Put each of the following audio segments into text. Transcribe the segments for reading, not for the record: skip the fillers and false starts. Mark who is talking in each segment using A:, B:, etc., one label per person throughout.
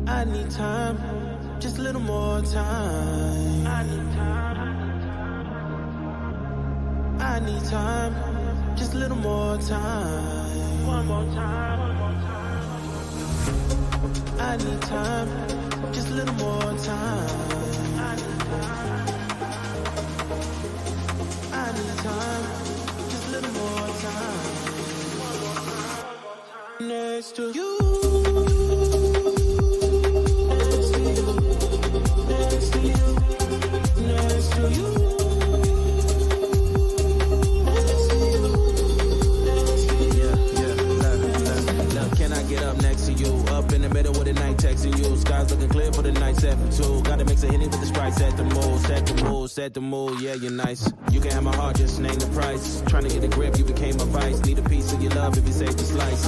A: I need time, just a little more time. I need time. I need time, just a little more time. One more time, one more time. I need time, just a little more time. I need time. I need time, just a little more time. Next to you. Next to you. Next to you. Can I get up next to you? Up in the middle of the night texting you. Sky's looking clear for the night, 7-2. Gotta mix a Henny with the Sprite, set the mood, set the mood, set the mood. Yeah, you're nice. You can have my heart, just name the price. Trying to get a grip, you became a vice. Need a piece of your love if you save the slice.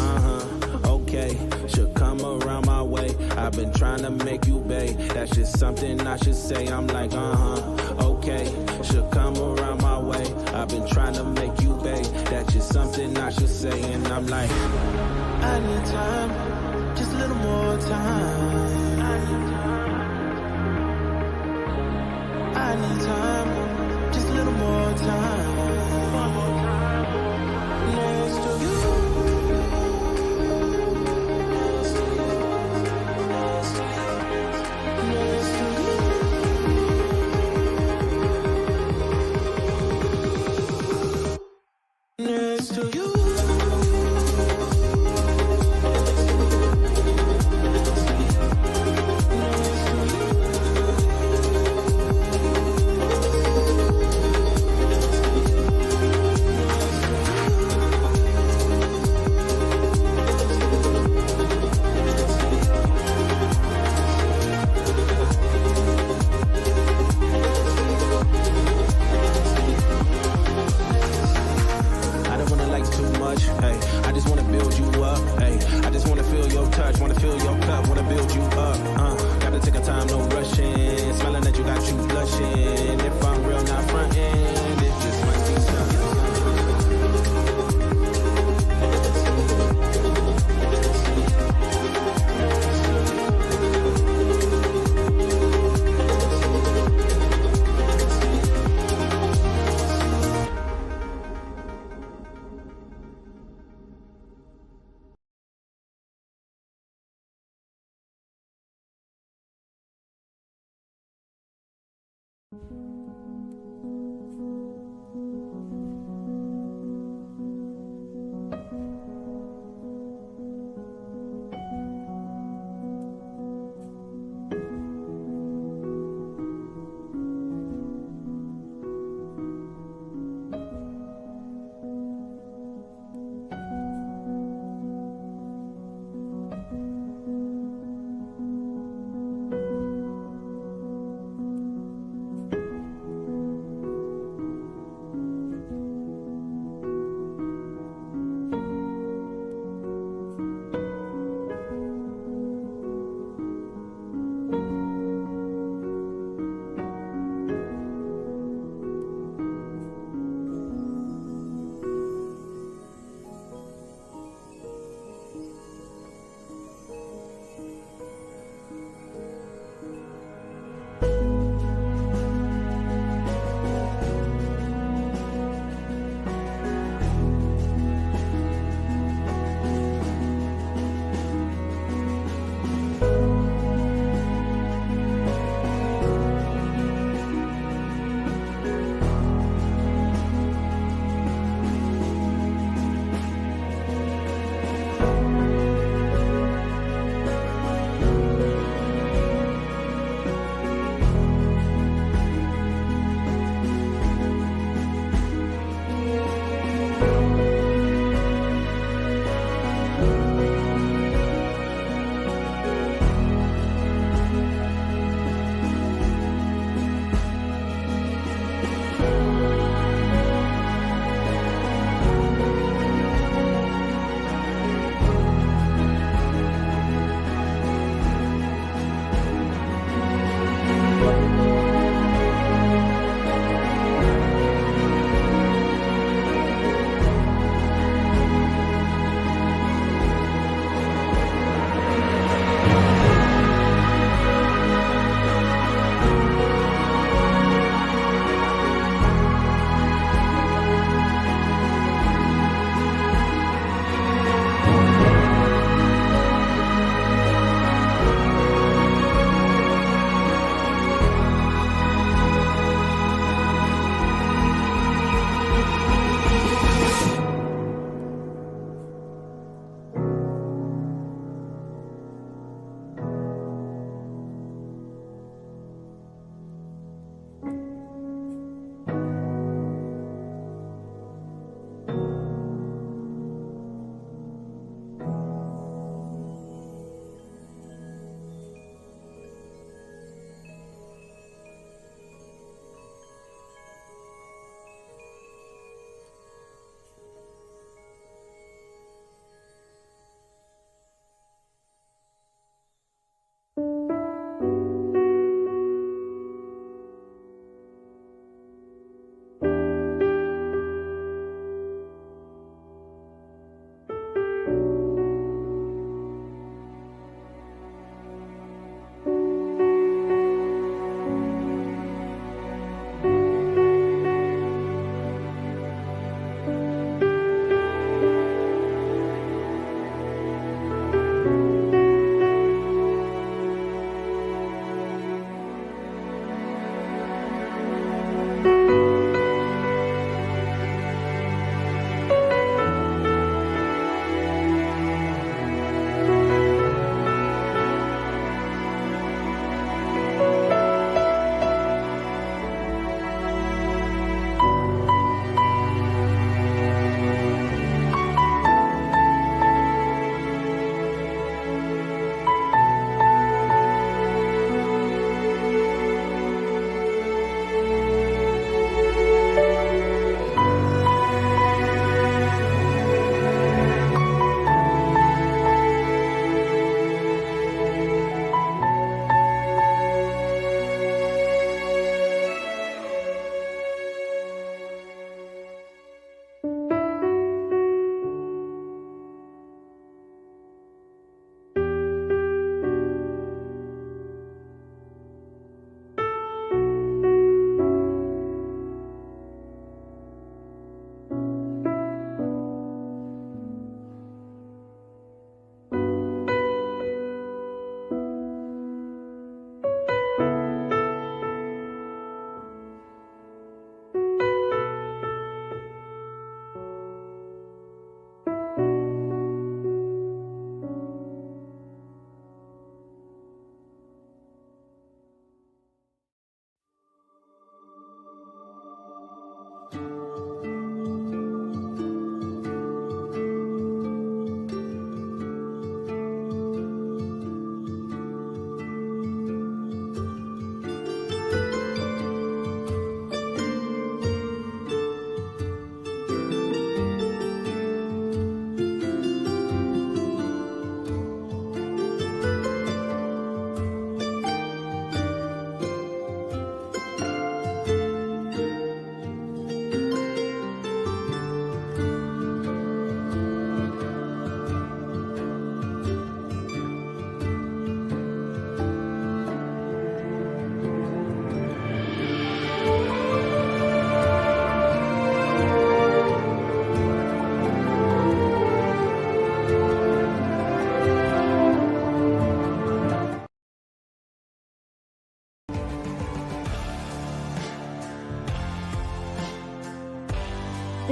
A: Okay, should come around my way. I've been trying to make you pay. That's just something I should say. I'm like, okay, should come around my way. I've been trying to make you pay. That's just something I should say. And I'm like, I need time, just a little more time. I need time. I need time, just a little more time. One more time. Next to you. Next to you.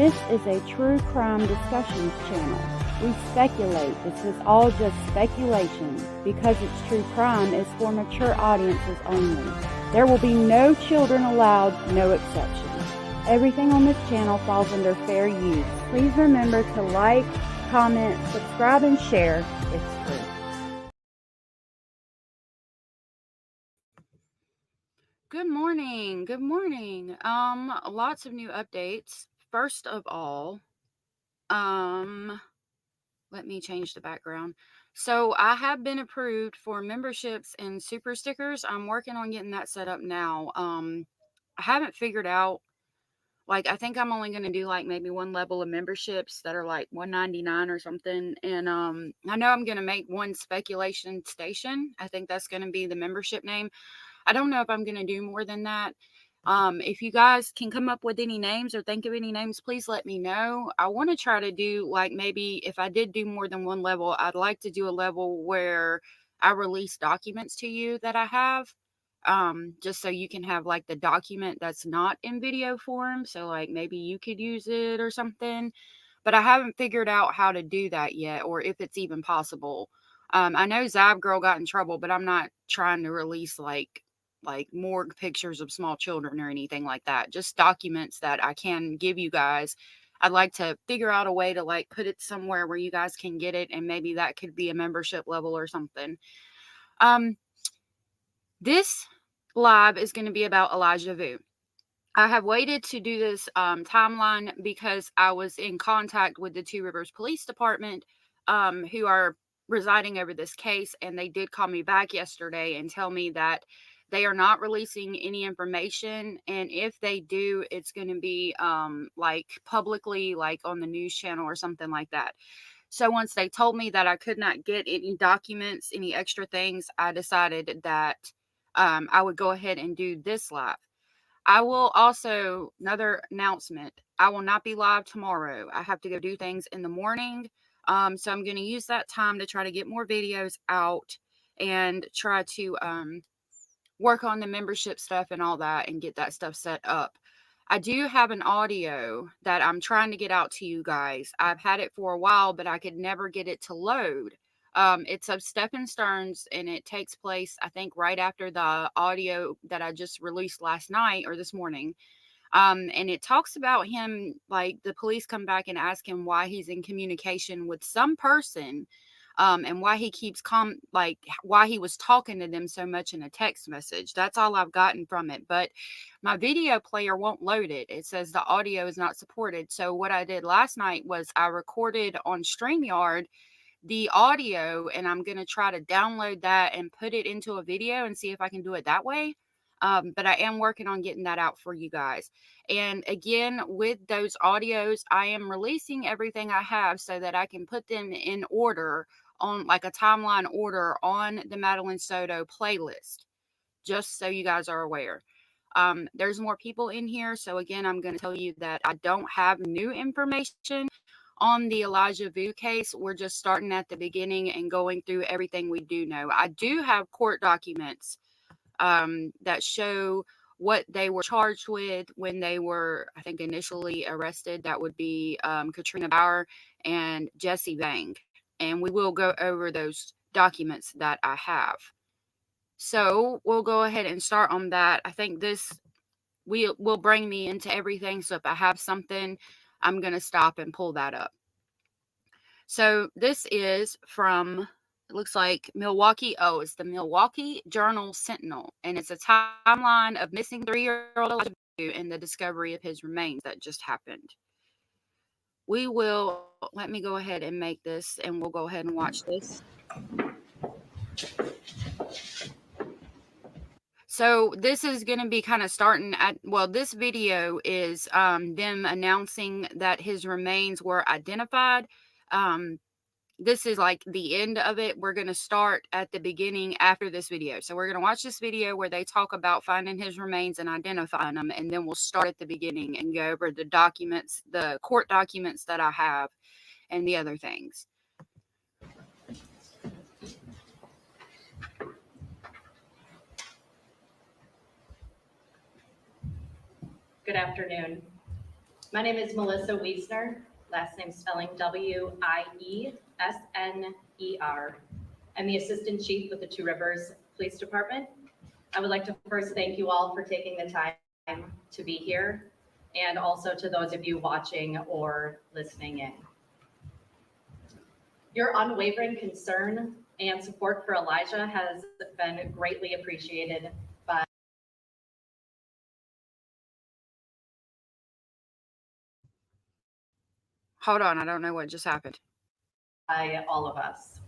B: This is a true crime discussions channel. We speculate. This is all just speculation. Because it's true crime, it's for mature audiences only. There will be no children allowed, no exceptions. Everything on this channel falls under fair use. Please remember to like, comment, subscribe, and share. It's free.
C: Good morning. Good morning. Lots of new updates. First of all, let me change the background. So I have been approved for memberships and super stickers. I'm working on getting that set up now. I haven't figured out, like, I think I'm only going to do like maybe one level of memberships that are like $1.99 or something. And I know I'm going to make one speculation station. I think that's going to be the membership name. I don't know if I'm going to do more than that. If you guys can come up with any names or think of any names, please let me know. I want to try to do, like, maybe if I did do more than one level, I'd like to do a level where I release documents to you that I have. Just so you can have like the document that's not in video form. So like maybe you could use it or something, but I haven't figured out how to do that yet, or if it's even possible. I know Zab Girl got in trouble, but I'm not trying to release like more pictures of small children or anything like that. Just documents that I can give you guys. I'd like to figure out a way to like put it somewhere where you guys can get it, and maybe that could be a membership level or something. This live is going to be about Elija Vue. I have waited to do this timeline because I was in contact with the Two Rivers Police Department, who are residing over this case, and they did call me back yesterday and tell me that they are not releasing any information, and if they do, it's going to be like publicly, like on the news channel or something like that. So once they told me that I could not get any documents, any extra things, I decided that I would go ahead and do this live. I will also, another announcement, I will not be live tomorrow. I have to go do things in the morning. So I'm going to use that time to try to get more videos out and try to work on the membership stuff and all that and get that stuff set up. I do have an audio that I'm trying to get out to you guys. I've had it for a while, but I could never get it to load. It's of Stephen Stearns, and it takes place, I think, right after the audio that I just released last night or this morning. And it talks about him, like the police come back and ask him why he's in communication with some person, and why he keeps like why he was talking to them so much in a text message. That's all I've gotten from it. But my video player won't load it. It says the audio is not supported. So what I did last night was I recorded on StreamYard the audio, and I'm going to try to download that and put it into a video and see if I can do it that way. But I am working on getting that out for you guys. And again, with those audios, I am releasing everything I have so that I can put them in order on like a timeline order on the Madeline Soto playlist, just so you guys are aware. There's more people in here. So again, I'm going to tell you that I don't have new information on the Elija Vue case. We're just starting at the beginning and going through everything we do know. I do have court documents that show what they were charged with when they were, I think, initially arrested. That would be Katrina Bauer and Jesse Vang. And we will go over those documents that I have. So we'll go ahead and start on that. I think this will bring me into everything. So if I have something, I'm going to stop and pull that up. So this is from, it looks like Milwaukee. Oh, it's the Milwaukee Journal Sentinel. And it's a timeline of missing 3-year-old Elija Vue and the discovery of his remains that just happened. We will, let me go ahead and make this, and we'll go ahead and watch this. So this is going to be kind of starting at, well, this video is them announcing that his remains were identified. This is like the end of it. We're going to start at the beginning after this video. So we're going to watch this video where they talk about finding his remains and identifying them. And then we'll start at the beginning and go over the documents, the court documents that I have and the other things.
D: Good afternoon. My name is Melissa Wiesner, last name spelling Wiesner. I'm the Assistant Chief with the Two Rivers Police Department. I would like to first thank you all for taking the time to be here, and also to those of you watching or listening in. Your unwavering concern and support for Elija has been greatly appreciated by
C: Hold on, I don't know what just happened.
D: all of us.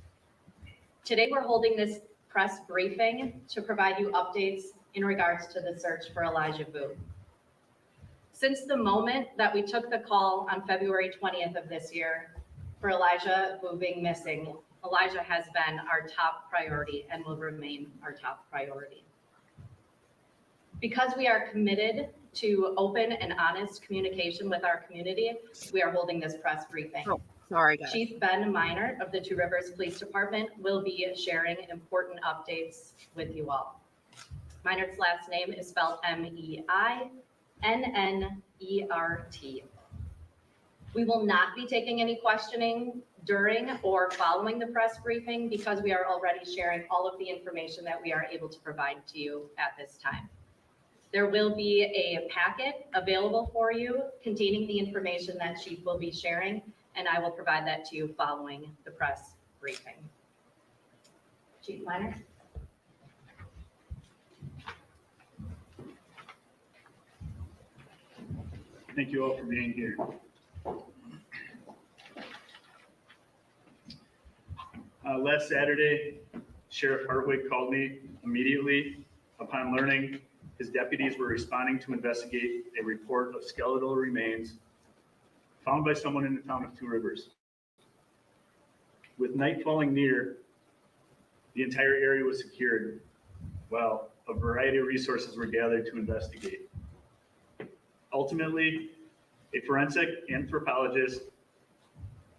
D: Today, we're holding this press briefing to provide you updates in regards to the search for Elija Vue. Since the moment that we took the call on February 20th of this year for Elija Vue being missing, Elija has been our top priority and will remain our top priority. Because we are committed to open and honest communication with our community, we are holding this press briefing.
C: Oh, sorry, guys.
D: Chief Ben Minor of the Two Rivers Police Department will be sharing important updates with you all. Minor's last name is spelled M-E-I-N-N-E-R-T. We will not be taking any questioning during or following the press briefing because we are already sharing all of the information that we are able to provide to you at this time. There will be a packet available for you containing the information that Chief will be sharing, and I will provide that to you following the press briefing. Chief Minor.
E: Thank you all for being here. Last Saturday, Sheriff Hartwig called me immediately upon learning his deputies were responding to investigate a report of skeletal remains found by someone in the town of Two Rivers. With night falling near, the entire area was secured while a variety of resources were gathered to investigate. Ultimately, a forensic anthropologist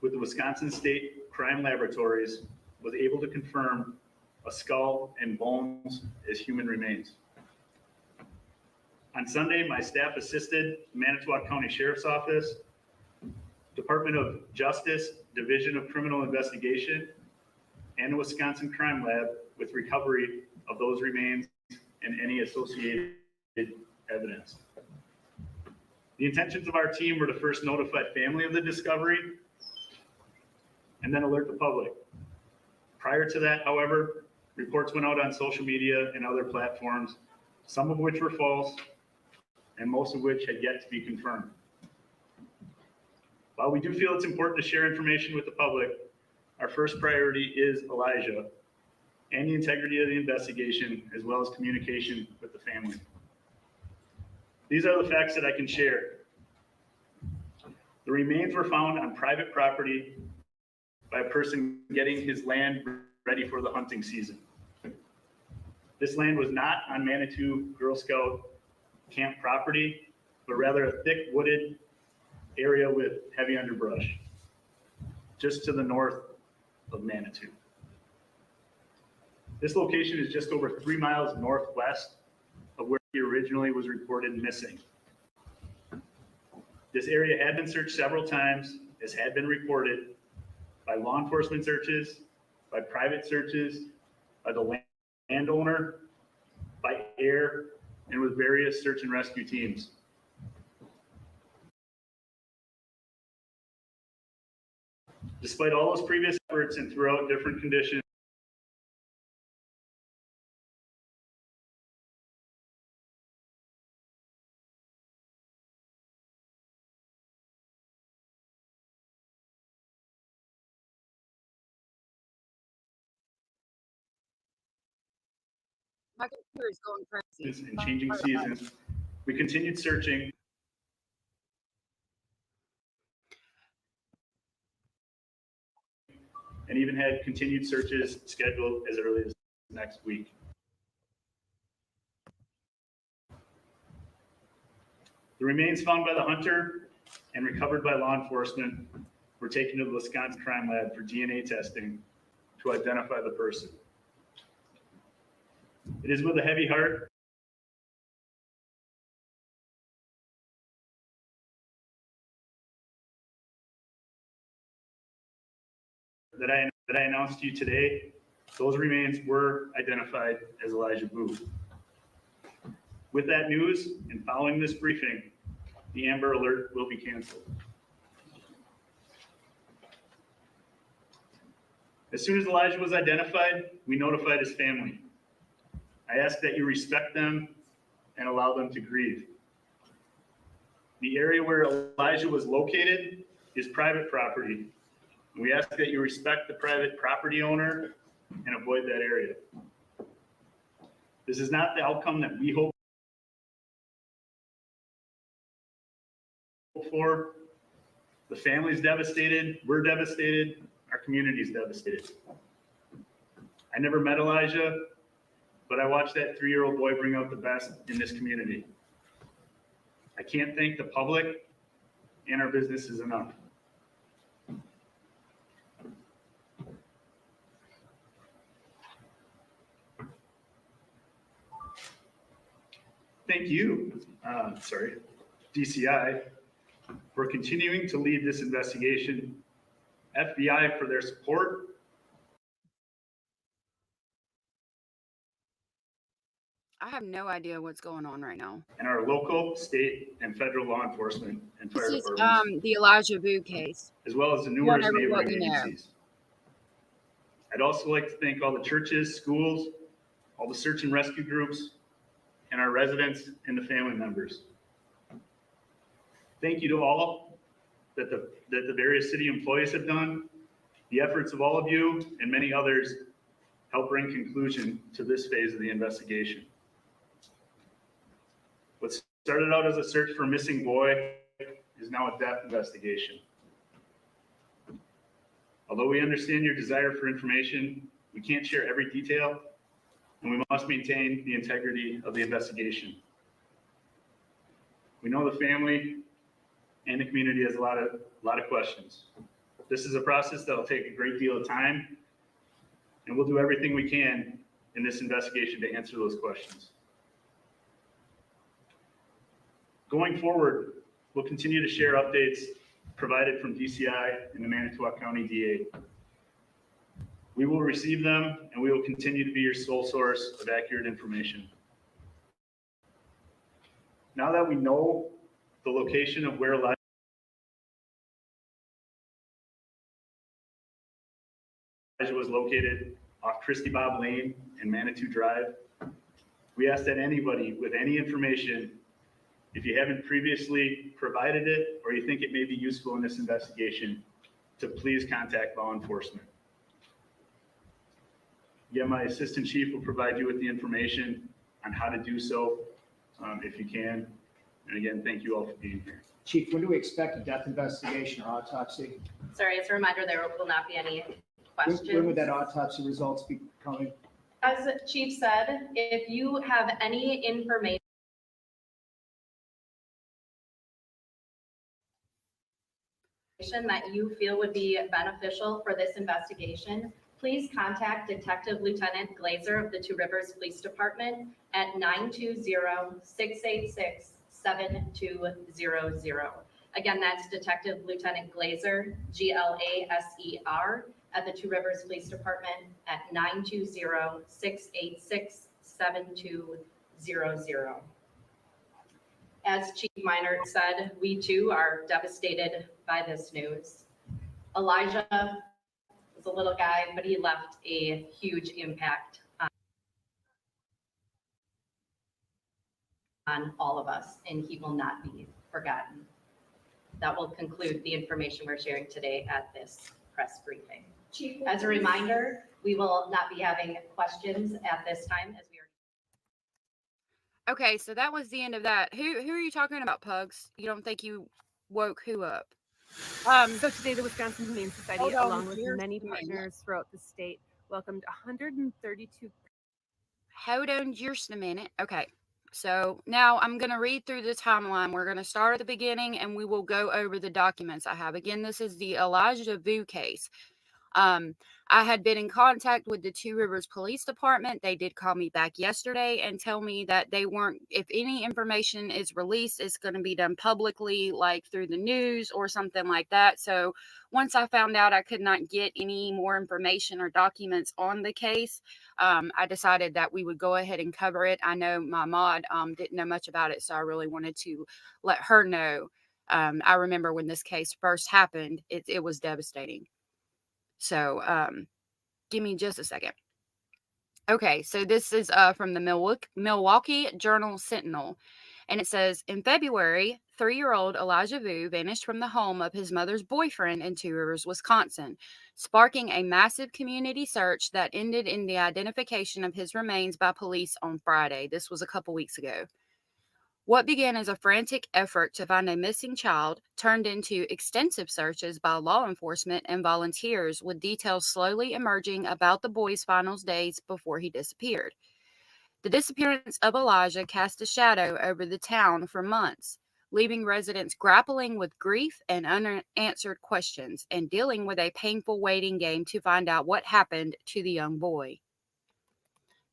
E: with the Wisconsin State Crime Laboratories was able to confirm a skull and bones as human remains. On Sunday, my staff assisted Manitowoc County Sheriff's Office, Department of Justice, Division of Criminal Investigation, and the Wisconsin Crime Lab with recovery of those remains and any associated evidence. The intentions of our team were to first notify family of the discovery and then alert the public. Prior to that, however, reports went out on social media and other platforms, some of which were false and most of which had yet to be confirmed. While we do feel it's important to share information with the public, our first priority is Elija and the integrity of the investigation, as well as communication with the family. These are the facts that I can share. The remains were found on private property by a person getting his land ready for the hunting season. This land was not on Manitou Girl Scout camp property, but rather a thick wooded area with heavy underbrush, just to the north of Manitou. This location is just over 3 miles northwest of where he originally was reported missing. This area had been searched several times, as had been reported, by law enforcement searches, by private searches, by the landowner, by air, and with various search and rescue teams. Despite all those previous efforts and throughout different conditions,
C: My computer is going crazy.
E: and changing seasons, we continued searching. And even had continued searches scheduled as early as next week. The remains found by the hunter and recovered by law enforcement were taken to the Wisconsin Crime Lab for DNA testing to identify the person. It is with a heavy heart that I announced to you today, those remains were identified as Elija Vue. With that news and following this briefing, the Amber Alert will be canceled. As soon as Elija was identified, we notified his family. I ask that you respect them and allow them to grieve. The area where Elija was located is private property. We ask that you respect the private property owner and avoid that area. This is not the outcome that we hope for. The family's devastated, we're devastated, our community's devastated. I never met Elija, but I watched that 3-year-old boy bring out the best in this community. I can't thank the public and our businesses enough. Thank you, DCI, for continuing to lead this investigation, FBI for their support,
C: I have no idea what's going on right now.
E: and our local, state, and federal law enforcement and fire
C: This is
E: departments,
C: the Elija Vue case.
E: as well as the numerous
C: Whatever, what
E: neighboring
C: we know.
E: agencies. I'd also like to thank all the churches, schools, all the search and rescue groups, and our residents and the family members. Thank you to all that the various city employees have done. The efforts of all of you and many others help bring conclusion to this phase of the investigation. What started out as a search for a missing boy is now a death investigation. Although we understand your desire for information, we can't share every detail, and we must maintain the integrity of the investigation. We know the family and the community has a lot of questions. This is a process that will take a great deal of time, and we'll do everything we can in this investigation to answer those questions. Going forward, we'll continue to share updates provided from DCI and the Manitowoc County DA. We will receive them, and we will continue to be your sole source of accurate information. Now that we know the location of where Elija was located off Christy Bob Lane and Manitou Drive, we ask that anybody with any information, if you haven't previously provided it or you think it may be useful in this investigation, to please contact law enforcement. Again, my assistant chief will provide you with the information on how to do so if you can. And again, thank you all for being here.
F: Chief, when do we expect a death investigation or autopsy?
D: Sorry, as a reminder, there will not be any
F: When would
D: questions.
F: that autopsy results be coming?
D: As Chief said, if you have any information that you feel would be beneficial for this investigation, please contact Detective Lieutenant Glazer of the Two Rivers Police Department at 920-686-7200. Again, that's Detective Lieutenant Glazer, Glaser, at the Two Rivers Police Department at 920-686-7200. As Chief Minor said, we too are devastated by this news. Elija was a little guy, but he left a huge impact on all of us, and he will not be forgotten. That will conclude the information we're sharing today at this press briefing.
G: Chief,
D: As a reminder, we will not be having questions at this time as we are.
C: Okay, so that was the end of that. Who are you talking about, Pugs? You don't think you woke who up?
G: So today, the Wisconsin Humane Society,
C: Hold on,
G: along with
C: here's
G: many
C: the name.
G: partners throughout the state, welcomed 132.
C: Hold on just a minute. Okay, so now I'm going to read through the timeline. We're going to start at the beginning, and we will go over the documents I have. Again, this is the Elija Vue case. I had been in contact with the Two Rivers Police Department. They did call me back yesterday and tell me that they weren't, if any information is released, it's going to be done publicly, like through the news or something like that. So once I found out I could not get any more information or documents on the case, I decided that we would go ahead and cover it. I know my mod didn't know much about it, so I really wanted to let her know. I remember when this case first happened, it was devastating. So give me just a second. Okay, so this is from the Milwaukee Journal Sentinel. And it says, in February, 3-year-old Elija Vue vanished from the home of his mother's boyfriend in Two Rivers, Wisconsin, sparking a massive community search that ended in the identification of his remains by police on Friday. This was a couple weeks ago. What began as a frantic effort to find a missing child turned into extensive searches by law enforcement and volunteers, with details slowly emerging about the boy's final days before he disappeared. The disappearance of Elija cast a shadow over the town for months, leaving residents grappling with grief and unanswered questions and dealing with a painful waiting game to find out what happened to the young boy.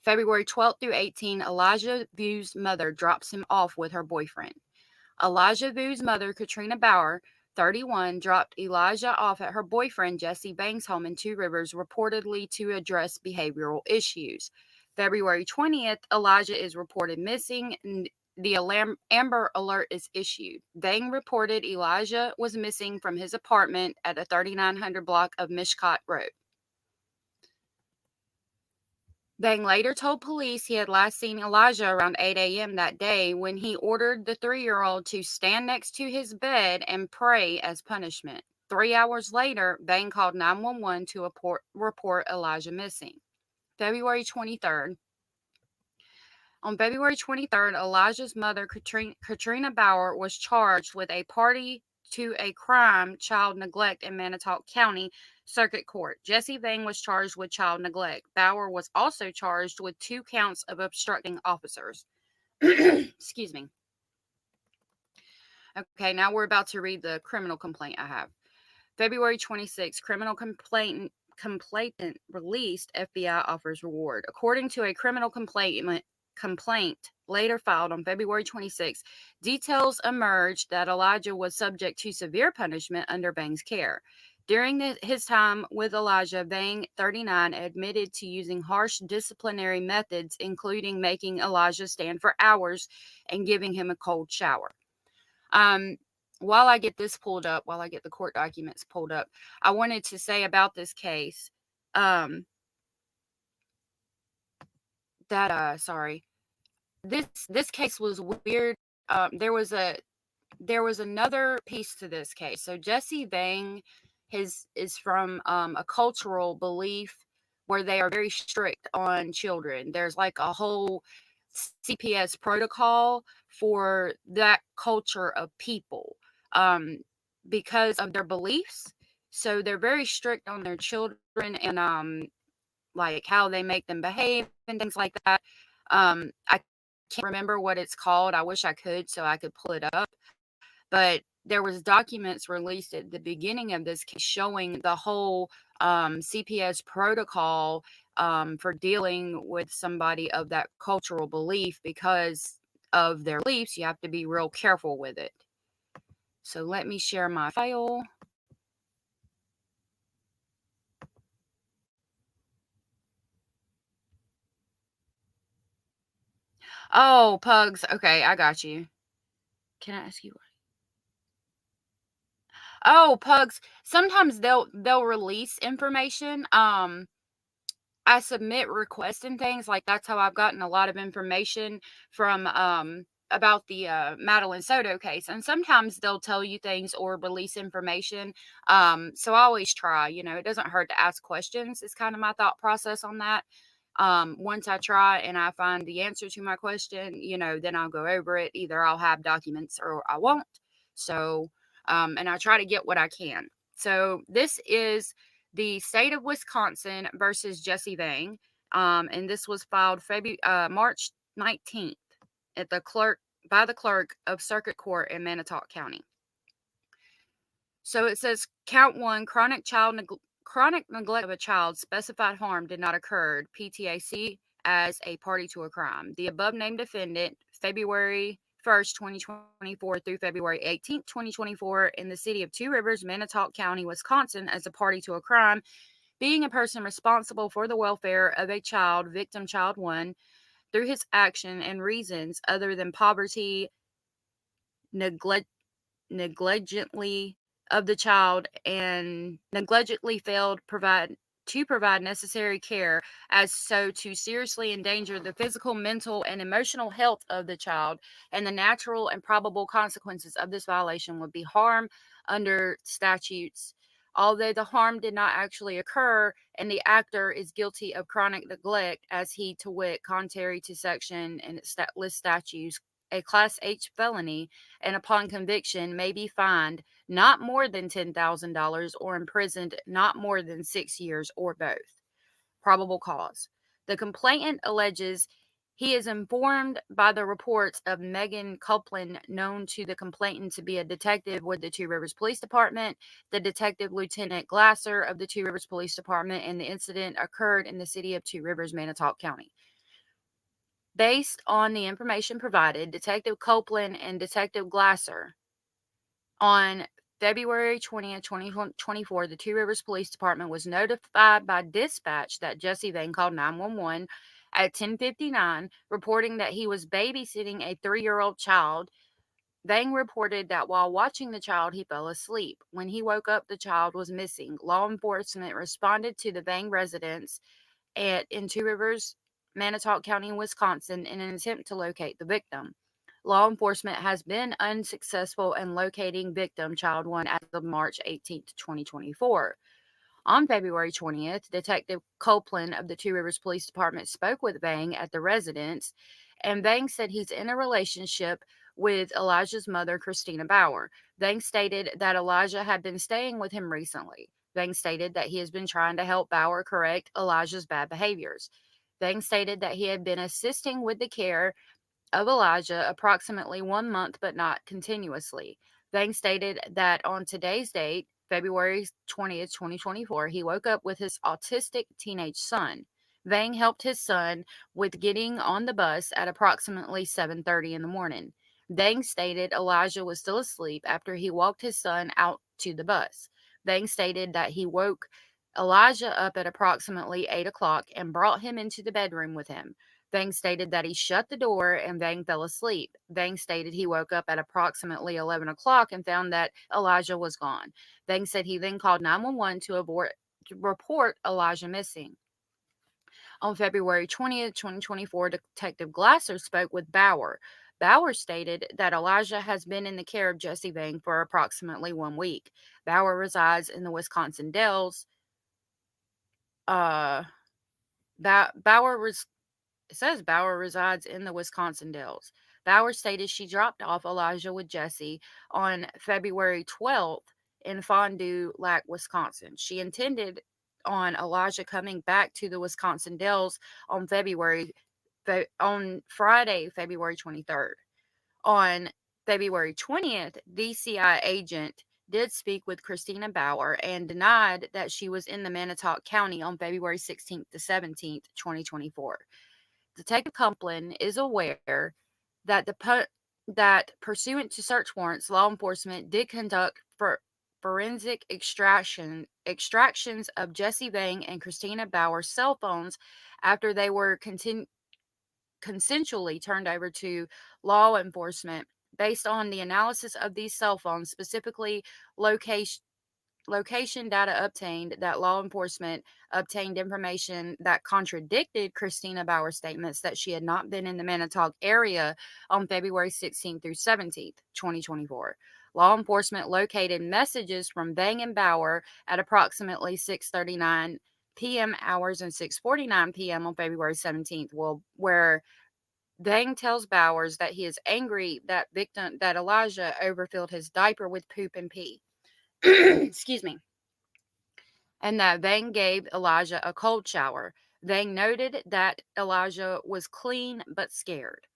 C: February 12th through 18, Elija Vue's mother drops him off with her boyfriend. Elija Vue's mother, Katrina Bauer, 31, dropped Elija off at her boyfriend Jesse Banks' home in Two Rivers, reportedly to address behavioral issues. February 20th, Elija is reported missing. The Amber Alert is issued. Bang reported Elija was missing from his apartment at the 3900 block of Mishcot Road. Bang later told police he had last seen Elija around 8 a.m. that day, when he ordered the 3-year-old to stand next to his bed and pray as punishment. 3 hours later, Bang called 911 to report Elija missing. February 23rd. On February 23rd, Elija's mother, Katrina Bauer, was charged with a party to a crime, child neglect, in Manitowoc County Circuit Court. Jesse Bang was charged with child neglect. Bauer was also charged with 2 counts of obstructing officers. Excuse me. Okay, now we're about to read the criminal complaint I have. February 26th, criminal complainant released, FBI offers reward. According to a criminal complaint later filed on February 26, details emerged that Elija was subject to severe punishment under Bang's care. During his time with Elija, Bang, 39, admitted to using harsh disciplinary methods, including making Elija stand for hours and giving him a cold shower. While I get this pulled up, while I get the court documents pulled up, I wanted to say about this case, this case was weird. There was another piece to this case. So Jesse Bang is from a cultural belief where they are very strict on children. There's like a whole CPS protocol for that culture of people, because of their beliefs. So they're very strict on their children and like how they make them behave and things like that. I can't remember what it's called. I wish I could so I could pull it up. But there was documents released at the beginning of this case showing the whole CPS protocol for dealing with somebody of that cultural belief. Because of their beliefs, you have to be real careful with it. So let me share my file. Oh, Pugs. Okay, I got you. Can I ask you what? Oh, Pugs. Sometimes they'll release information. I submit requests and things, like that's how I've gotten a lot of information from about the Madeline Soto case. And sometimes they'll tell you things or release information. So I always try, it doesn't hurt to ask questions. It's kind of my thought process on that. Once I try and I find the answer to my question, then I'll go over it. Either I'll have documents or I won't. So, and I try to get what I can. So this is the state of Wisconsin versus Jesse Bang. And this was filed March 19th by the clerk of Circuit Court in Manitowoc County. So it says count 1, chronic child chronic neglect of a child, specified harm did not occur. PTAC as a party to a crime. The above named defendant, February 1st, 2024 through February 18th, 2024, in the city of Two Rivers, Manitowoc County, Wisconsin, as a party to a crime, being a person responsible for the welfare of a child, victim child 1, through his action and reasons other than poverty, negligently of the child, and negligently failed to provide necessary care as so to seriously endanger the physical, mental, and emotional health of the child, and the natural and probable consequences of this violation would be harm under statutes. Although the harm did not actually occur, and the actor is guilty of chronic neglect, as he to wit, contrary to section and list statutes, a Class H felony, and upon conviction may be fined not more than $10,000 or imprisoned not more than 6 years or both. Probable cause. The complainant alleges he is informed by the reports of Megan Copeland, known to the complainant to be a detective with the Two Rivers Police Department, the detective Lieutenant Glasser of the Two Rivers Police Department, and the incident occurred in the city of Two Rivers, Manitowoc County. Based on the information provided, Detective Copeland and Detective Glasser, on February 20th, 2024, the Two Rivers Police Department was notified by dispatch that Jesse Vane called 911 at 10:59, reporting that he was babysitting a 3-year-old child. Vang reported that while watching the child, he fell asleep. When he woke up, the child was missing. Law enforcement responded to the Vang residence in Two Rivers, Manitowoc County, Wisconsin, in an attempt to locate the victim. Law enforcement has been unsuccessful in locating victim child 1 as of March 18th, 2024. On February 20th, Detective Copeland of the Two Rivers Police Department spoke with Vang at the residence, and Vang said he's in a relationship with Elijah's mother, Christina Bauer. Vang stated that Elijah had been staying with him recently. Vang stated that he has been trying to help Bauer correct Elijah's bad behaviors. Vang stated that he had been assisting with the care of Elijah approximately 1 month, but not continuously. Vang stated that on today's date, February 20th, 2024, he woke up with his autistic teenage son. Vang helped his son with getting on the bus at approximately 7:30 in the morning. Vang stated Elijah was still asleep after he walked his son out to the bus. Vang stated that he woke Elijah up at approximately 8 o'clock and brought him into the bedroom with him. Vang stated that he shut the door and Vang fell asleep. Vang stated he woke up at approximately 11 o'clock and found that Elijah was gone. Vang said he then called 911 to report Elijah missing. On February 20th, 2024, Detective Glasser spoke with Bauer. Bauer stated that Elijah has been in the care of Jesse Vang for approximately 1 week. Bauer resides in the Wisconsin Dells. Bauer It says Bauer resides in the Wisconsin Dells. Bauer stated she dropped off Elijah with Jesse on February 12th in Fond du Lac, Wisconsin. She intended on Elijah coming back to the Wisconsin Dells on Friday, February 23rd. On February 20th, DCI agent did speak with Christina Bauer and denied that she was in the Manitowoc County on February 16th to 17th, 2024. Detective Copeland is aware that that pursuant to search warrants, law enforcement did conduct forensic extractions of Jesse Vang and Christina Bauer's cell phones after they were consensually turned over to law enforcement. Based on the analysis of these cell phones, specifically location data obtained, that law enforcement obtained information that contradicted Christina Bauer's statements that she had not been in the Manitowoc area on February 16th through 17th, 2024. Law enforcement located messages from Vang and Bauer at approximately 6:39 p.m. hours and 6:49 p.m. on February 17th, where Vang tells Bowers that he is angry that Elijah overfilled his diaper with poop and pee. Excuse me. And that Vang gave Elijah a cold shower. Vang noted that Elijah was clean but scared.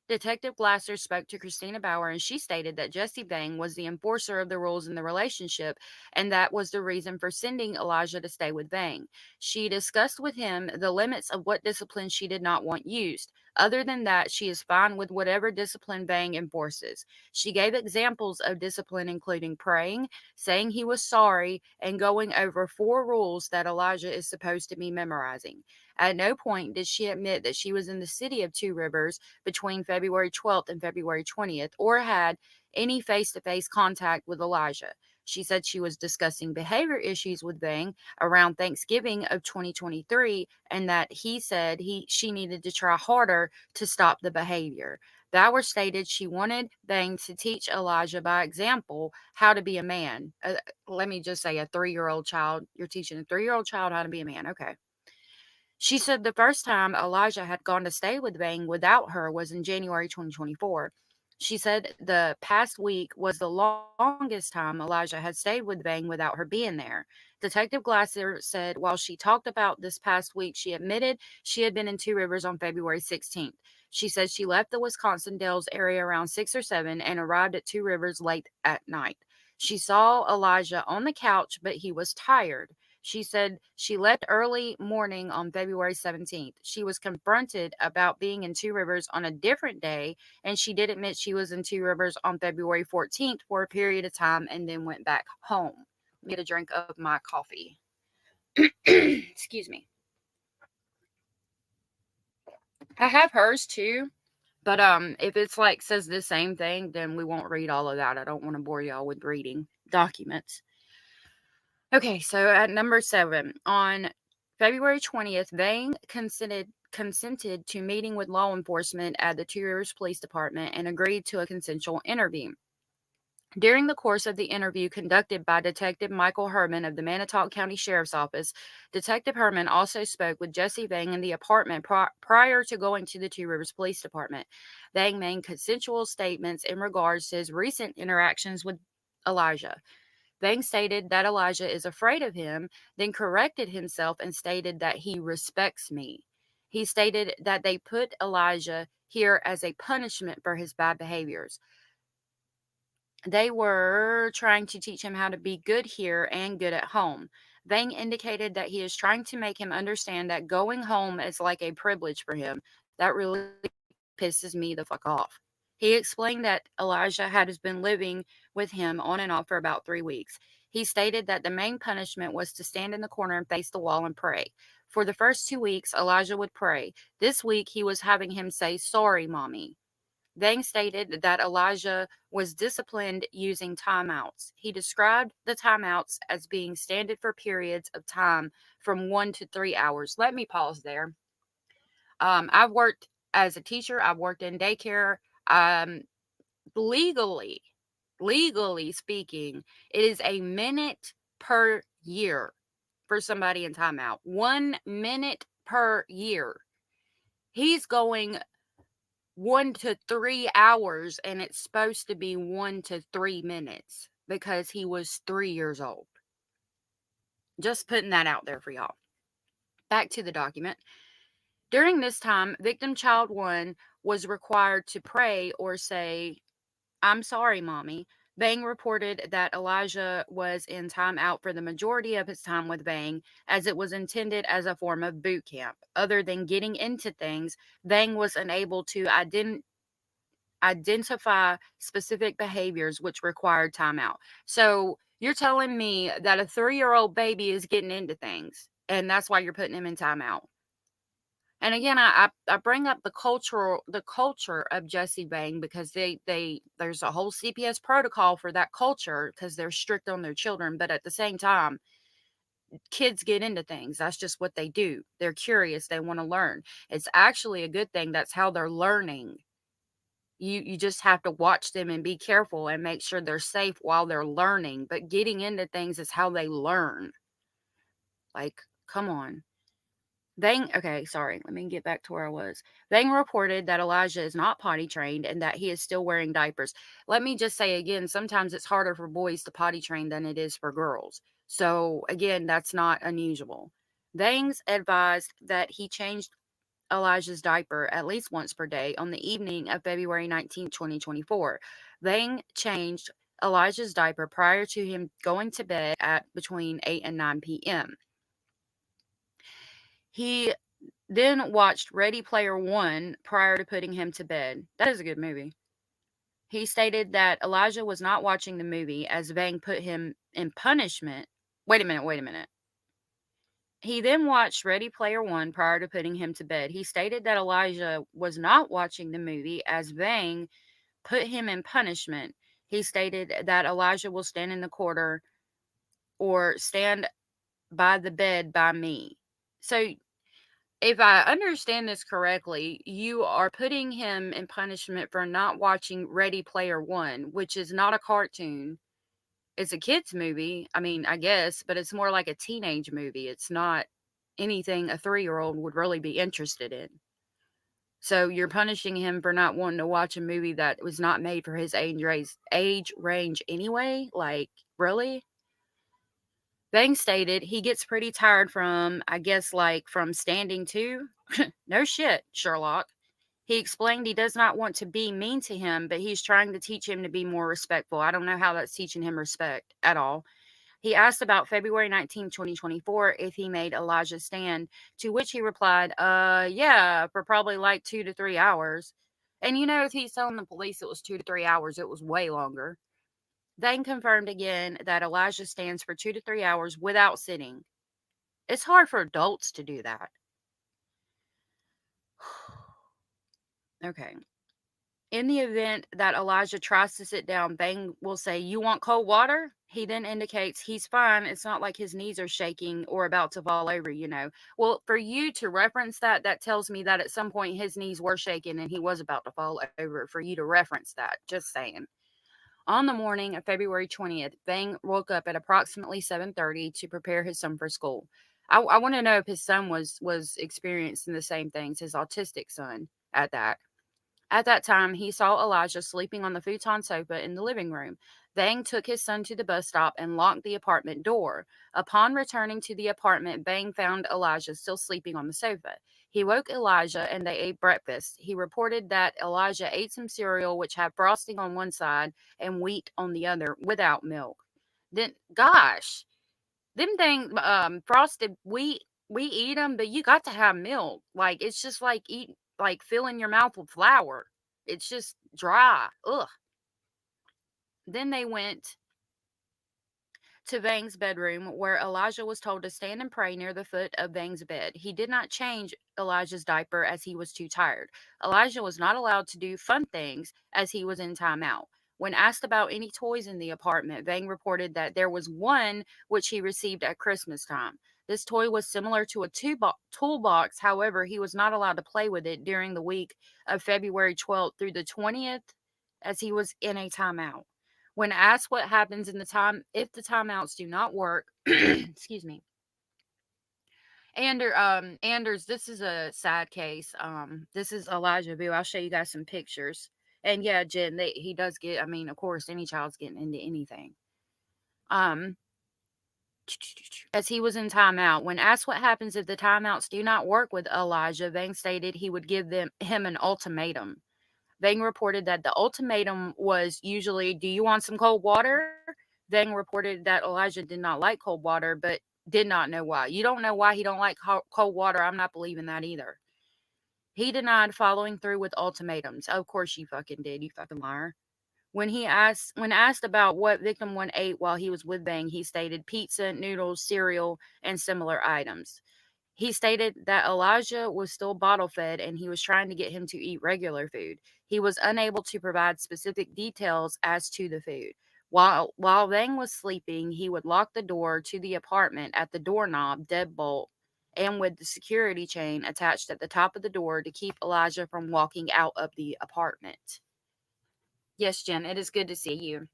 C: Detective Glasser spoke to Christina Bauer, and she stated that Jesse Vang was the enforcer of the rules in the relationship, and that was the reason for sending Elijah to stay with Vang. She discussed with him the limits of what discipline she did not want used. Other than that, she is fine with whatever discipline Vang enforces. She gave examples of discipline, including praying, saying he was sorry, and going over 4 rules that Elijah is supposed to be memorizing. At no point did she admit that she was in the city of Two Rivers between February 12th and February 20th or had any face to face contact with Elijah. She said she was discussing behavior issues with Vang around Thanksgiving of 2023 and that he said she needed to try harder to stop the behavior. Bauer stated she wanted Vang to teach Elijah by example how to be a man. Let me just say, a 3-year-old child. You're teaching a 3-year-old child how to be a man. Okay. She said the first time Elijah had gone to stay with Vang without her was in January 2024. She said the past week was the longest time Elijah had stayed with Vang without her being there. Detective Glasser said while she talked about this past week, she admitted she had been in Two Rivers on February 16th. She said she left the Wisconsin Dells area around 6 or 7 and arrived at Two Rivers late at night. She saw Elijah on the couch, but he was tired. She said she left early morning on February 17th. She was confronted about being in Two Rivers on a different day, and she did admit she was in Two Rivers on February 14th for a period of time and then went back home. Let me get a drink of my coffee. Excuse me. I have hers too, but if it's like says the same thing, then we won't read all of that. I don't want to bore y'all with reading documents. Okay, so at number 7, on February 20th, Vang consented to meeting with law enforcement at the Two Rivers Police Department and agreed to a consensual interview. During the course of the interview conducted by Detective Michael Herman of the Manitowoc County Sheriff's Office, Detective Herman also spoke with Jesse Vang in the apartment prior to going to the Two Rivers Police Department. Vang made consensual statements in regards to his recent interactions with Elijah. Vang stated that Elijah is afraid of him, then corrected himself and stated that he respects me. He stated that they put Elijah here as a punishment for his bad behaviors. They were trying to teach him how to be good here and good at home. Vang indicated that he is trying to make him understand that going home is like a privilege for him. That really pisses me the fuck off. He explained that Elijah had been living with him on and off for about 3 weeks. He stated that the main punishment was to stand in the corner and face the wall and pray. For the first 2 weeks, Elijah would pray. This week, he was having him say, "Sorry, mommy." Vang stated that Elijah was disciplined using timeouts. He described the timeouts as being standard for periods of time from 1 to 3 hours. Let me pause there. I've worked as a teacher. I've worked in daycare. Legally speaking, it is a minute per year for somebody in timeout. 1 minute per year. He's going 1 to 3 hours, and it's supposed to be 1 to 3 minutes because he was 3 years old. Just putting that out there for y'all. Back to the document. During this time, victim child 1 was required to pray or say, "I'm sorry, mommy." Vang reported that Elijah was in timeout for the majority of his time with Vang, as it was intended as a form of boot camp. Other than getting into things, Vang was unable to identify specific behaviors which required timeout. So you're telling me that a 3-year-old baby is getting into things, and that's why you're putting him in timeout. And again, I bring up the culture of Jesse Vang because there's a whole CPS protocol for that culture because they're strict on their children, but at the same time, kids get into things. That's just what they do. They're curious, they want to learn. It's actually a good thing. That's how they're learning. You just have to watch them and be careful and make sure they're safe while they're learning. But getting into things is how they learn. Like, come on. Okay, sorry, let me get back to where I was. Vang reported that Elijah is not potty trained and that he is still wearing diapers. Let me just say again, sometimes it's harder for boys to potty train than it is for girls. So again, that's not unusual. Vang's advised that he changed Elijah's diaper at least once per day on the evening of February 19, 2024. Vang changed Elijah's diaper prior to him going to bed at between 8 and 9 p.m. He then watched Ready Player One prior to putting him to bed. That is a good movie. He stated that Elijah was not watching the movie as Vang put him in punishment. Wait a minute. He then watched Ready Player One prior to putting him to bed. He stated that Elijah was not watching the movie as Vang put him in punishment. He stated that Elijah will stand in the corner or stand by the bed by me. So, if I understand this correctly, you are putting him in punishment for not watching Ready Player One, which is not a cartoon. It's a kid's movie. I mean, I guess, but it's more like a teenage movie. It's not anything a 3-year-old would really be interested in. So you're punishing him for not wanting to watch a movie that was not made for his age range anyway? Like, really? Vang stated he gets pretty tired from, I guess, like from standing too. No shit, Sherlock. He explained he does not want to be mean to him, but he's trying to teach him to be more respectful. I don't know how that's teaching him respect at all. He asked about February 19, 2024, if he made Elijah stand, to which he replied, yeah, for probably like 2 to 3 hours. And you know, if he's telling the police it was 2 to 3 hours, it was way longer. Vang confirmed again that Elijah stands for 2 to 3 hours without sitting. It's hard for adults to do that. Okay. In the event that Elijah tries to sit down, Vang will say, "You want cold water?" He then indicates he's fine. It's not like his knees are shaking or about to fall over, you know. Well, for you to reference that, that tells me that at some point his knees were shaking and he was about to fall over, for you to reference that. Just saying. On the morning of February 20th, Vang woke up at approximately 7:30 to prepare his son for school. I want to know if his son was experiencing the same things, his autistic son at that. At that time, he saw Elijah sleeping on the futon sofa in the living room. Vang took his son to the bus stop and locked the apartment door. Upon returning to the apartment, Vang found Elijah still sleeping on the sofa. He woke Elijah and they ate breakfast. He reported that Elijah ate some cereal which had frosting on one side and wheat on the other without milk. Then, gosh, them thing frosted wheat, we eat them, but you got to have milk. Like, it's just like filling your mouth with flour. It's just dry. Ugh. Then they went to Vang's bedroom, where Elijah was told to stand and pray near the foot of Vang's bed. He did not change Elijah's diaper as he was too tired. Elijah was not allowed to do fun things as he was in timeout. When asked about any toys in the apartment, Vang reported that there was one which he received at Christmas time. This toy was similar to a toolbox. However, he was not allowed to play with it during the week of February 12th through the 20th as he was in a timeout. When asked what happens in the time if the timeouts do not work, excuse me. Anders, this is a sad case. This is Elijah Vue. I'll show you guys some pictures. And yeah, Jen, he does get. I mean, of course, any child's getting into anything. Um, as he was in timeout, when asked what happens if the timeouts do not work with Elijah, Vang stated he would give him an ultimatum. Vang reported that the ultimatum was usually, "Do you want some cold water?" Vang reported that Elijah did not like cold water, but did not know why. You don't know why he don't like cold water. I'm not believing that either. He denied following through with ultimatums. Of course you fucking did, you fucking liar. When asked about what victim one ate while he was with Vang, he stated pizza, noodles, cereal, and similar items. He stated that Elijah was still bottle fed and he was trying to get him to eat regular food. He was unable to provide specific details as to the food. While Vang was sleeping, he would lock the door to the apartment at the doorknob, deadbolt, and with the security chain attached at the top of the door to keep Elijah from walking out of the apartment. Yes, Jen, it is good to see you.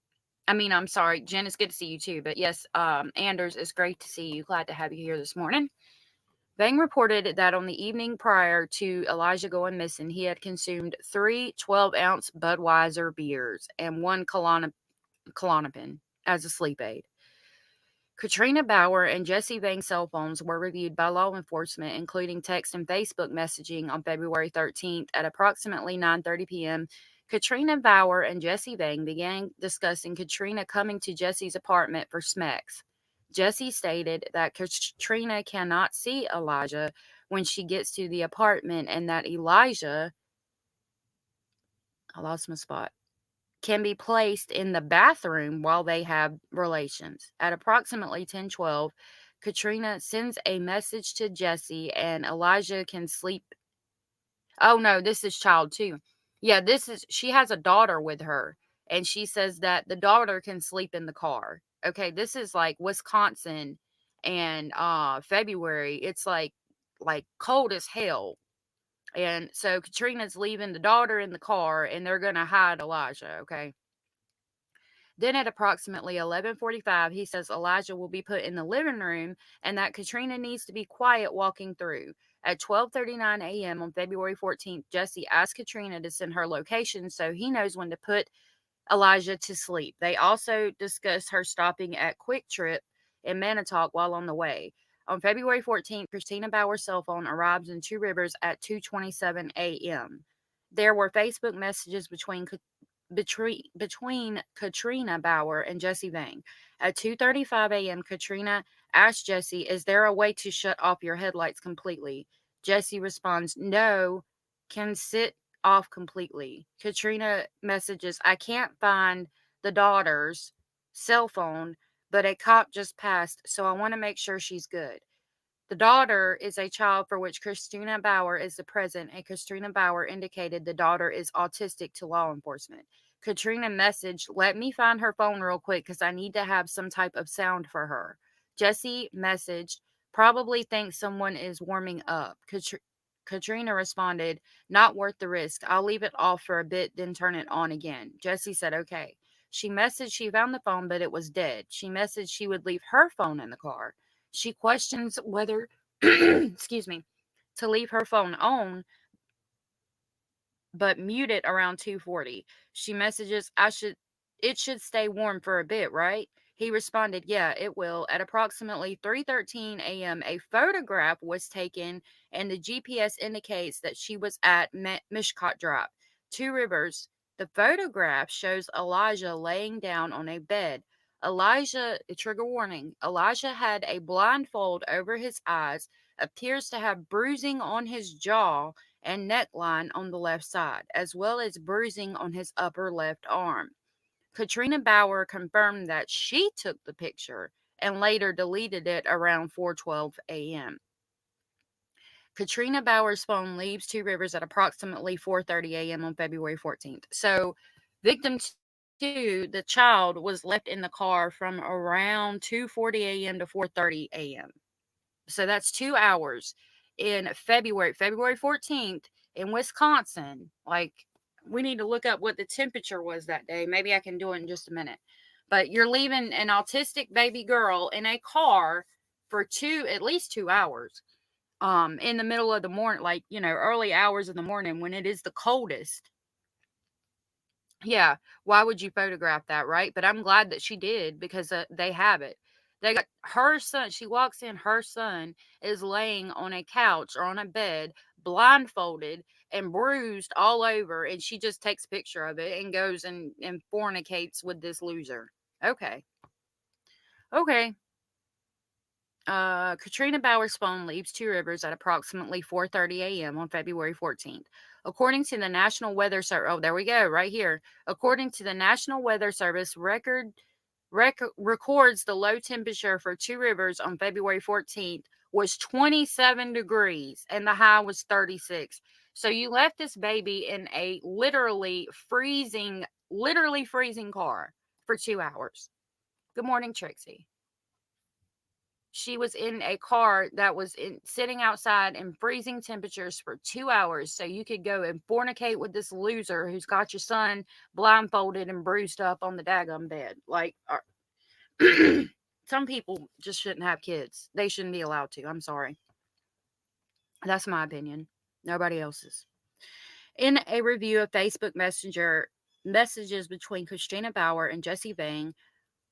C: I mean, I'm sorry, Jen, it's good to see you too. But yes, Anders, it's great to see you. Glad to have you here this morning. Vang reported that on the evening prior to Elijah going missing, he had consumed 3 12-ounce Budweiser beers and 1 Klonopin as a sleep aid. Katrina Bauer and Jesse Vang's cell phones were reviewed by law enforcement, including text and Facebook messaging on February 13th at approximately 9:30 p.m. Katrina Bauer and Jesse Vang began discussing Katrina coming to Jesse's apartment for smacks. Jesse stated that Katrina cannot see Elijah when she gets to the apartment and that Elijah, I lost my spot, can be placed in the bathroom while they have relations. At approximately 10:12, Katrina sends a message to Jesse and Elijah can sleep. Oh no, this is child 2. Yeah, she has a daughter with her and she says that the daughter can sleep in the car. Okay, this is like Wisconsin and February. It's like cold as hell. And so Katrina's leaving the daughter in the car and they're going to hide Elijah, okay? Then at approximately 11:45, he says Elijah will be put in the living room and that Katrina needs to be quiet walking through. At 12:39 a.m. on February 14th, Jesse asked Katrina to send her location so he knows when to put Elijah to sleep. They also discussed her stopping at Quick Trip in Manitowoc while on the way. On February 14th, Christina Bauer's cell phone arrives in Two Rivers at 2:27 a.m. There were Facebook messages between Katrina Bauer and Jesse Vang. At 2:35 a.m., Katrina asked Jesse, "Is there a way to shut off your headlights completely?" Jesse responds, "No, can sit off completely." Katrina messages, "I can't find the daughter's cell phone, but a cop just passed, so I want to make sure she's good." The daughter is a child for which Christina Bauer is the present, and Christina Bauer indicated the daughter is autistic to law enforcement. Katrina messaged, "Let me find her phone real quick because I need to have some type of sound for her." Jesse messaged, "Probably thinks someone is warming up." Katrina responded, "Not worth the risk. I'll leave it off for a bit, then turn it on again." Jesse said, "Okay." She messaged she found the phone, but it was dead. She messaged she would leave her phone in the car. She questions whether, excuse me, to leave her phone on, but mute it around 2:40. She messages, it should stay warm for a bit, right?" He responded, "Yeah, it will." At approximately 3:13 a.m., a photograph was taken and the GPS indicates that she was at Mishcot Drive, Two Rivers. The photograph shows Elijah laying down on a bed. Trigger warning, Elijah had a blindfold over his eyes, appears to have bruising on his jaw and neckline on the left side, as well as bruising on his upper left arm. Katrina Bauer confirmed that she took the picture and later deleted it around 4:12 a.m. Katrina Bauer's phone leaves Two Rivers at approximately 4:30 a.m. on February 14th. So, victim 2, the child, was left in the car from around 2:40 a.m. to 4:30 a.m. So that's 2 hours in February 14th in Wisconsin. Like, we need to look up what the temperature was that day. Maybe I can do it in just a minute. But you're leaving an autistic baby girl in a car for at least 2 hours. In the middle of the morning, like, early hours of the morning when it is the coldest. Yeah, why would you photograph that, right? But I'm glad that she did because they have it. They got her son. She walks in, her son is laying on a couch or on a bed, blindfolded and bruised all over, and she just takes a picture of it and goes and fornicates with this loser. Okay. Katrina Bauer's phone leaves Two Rivers at approximately 4:30 a.m. on February 14th. According to the National Weather Service, oh, there we go, right here. According to the National Weather Service, records the low temperature for Two Rivers on February 14th was 27 degrees and the high was 36. So you left this baby in a literally freezing car for 2 hours. Good morning, Trixie. She was in a car that was sitting outside in freezing temperatures for 2 hours so you could go and fornicate with this loser who's got your son blindfolded and bruised up on the daggum bed. Like, some people just shouldn't have kids. They shouldn't be allowed to. I'm sorry. That's my opinion. Nobody else's. In a review of Facebook Messenger messages between Christina Bauer and Jesse Vang,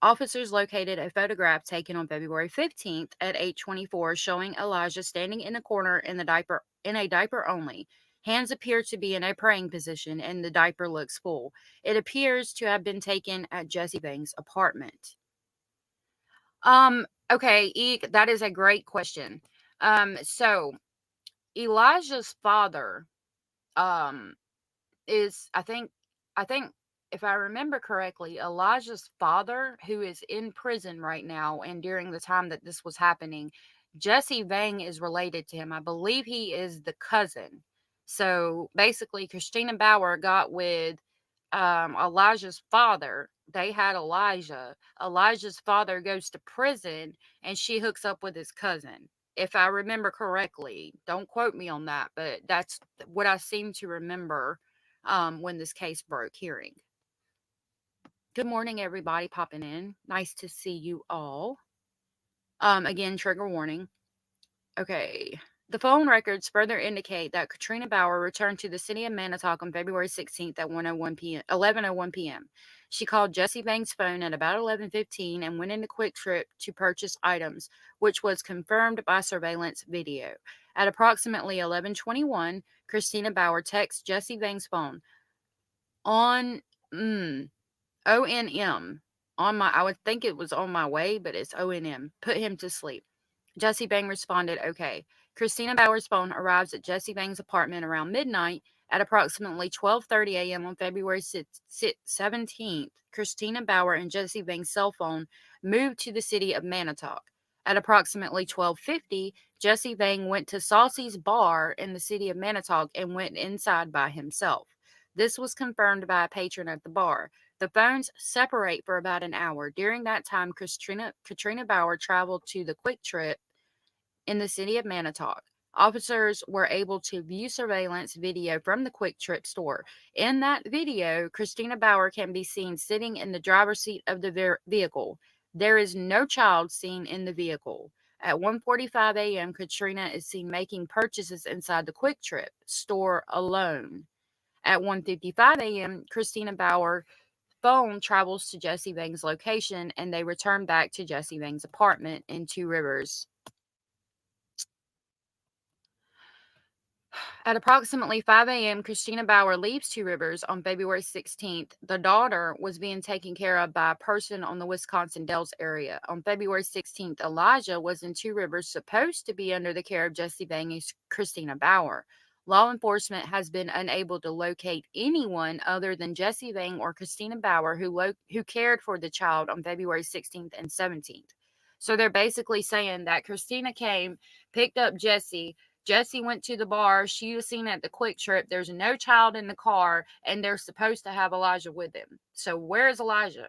C: Officers located a photograph taken on February 15th at 8:24 showing Elijah standing in the corner in a diaper only. Hands appear to be in a praying position and the diaper looks full. It appears to have been taken at Jesse Bang's apartment. Okay, Eek, that is a great question. So Elijah's father, is I think if I remember correctly, Elijah's father, who is in prison right now, and during the time that this was happening, Jesse Vang is related to him. I believe he is the cousin. So basically, Christina Bauer got with Elijah's father. They had Elijah. Elijah's father goes to prison, and she hooks up with his cousin. If I remember correctly, don't quote me on that, but that's what I seem to remember when this case broke hearing. Good morning, everybody popping in. Nice to see you all. Again, trigger warning. Okay. The phone records further indicate that Katrina Bauer returned to the city of Manitowoc on February 16th at 11:01 p.m. She called Jesse Bang's phone at about 11:15 and went into Quick Trip to purchase items, which was confirmed by surveillance video. At approximately 11:21, Christina Bauer texts Jesse Bang's phone on ONM. I would think it was on my way, but it's ONM. Put him to sleep. Jesse Bang responded, okay. Christina Bauer's phone arrives at Jesse Bang's apartment around midnight. At approximately 12:30 a.m. on February 17th, Christina Bauer and Jesse Bang's cell phone moved to the city of Manitowoc. At approximately 12:50, Jesse Bang went to Saucy's bar in the city of Manitowoc and went inside by himself. This was confirmed by a patron at the bar. The phones separate for about an hour. During that time, Katrina Bauer traveled to the Quick Trip in the city of Manitowoc. Officers were able to view surveillance video from the Quick Trip store. In that video, Christina Bauer can be seen sitting in the driver's seat of the vehicle. There is no child seen in the vehicle. At 1:45 a.m., Katrina is seen making purchases inside the Quick Trip store alone. At 1:55 a.m., Christina Bauer phone travels to Jesse Bang's location and they return back to Jesse Bang's apartment in Two Rivers. At approximately 5 a.m., Christina Bauer leaves Two Rivers on February 16th. The daughter was being taken care of by a person on the Wisconsin Dells area. On February 16th, Elijah was in Two Rivers, supposed to be under the care of Jesse Bang and Christina Bauer. Law enforcement has been unable to locate anyone other than Jesse Bang or Christina Bauer who cared for the child on February 16th and 17th. So they're basically saying that Christina came, picked up Jesse. Jesse went to the bar. She was seen at the Quick Trip. There's no child in the car, and they're supposed to have Elijah with him. So where is Elijah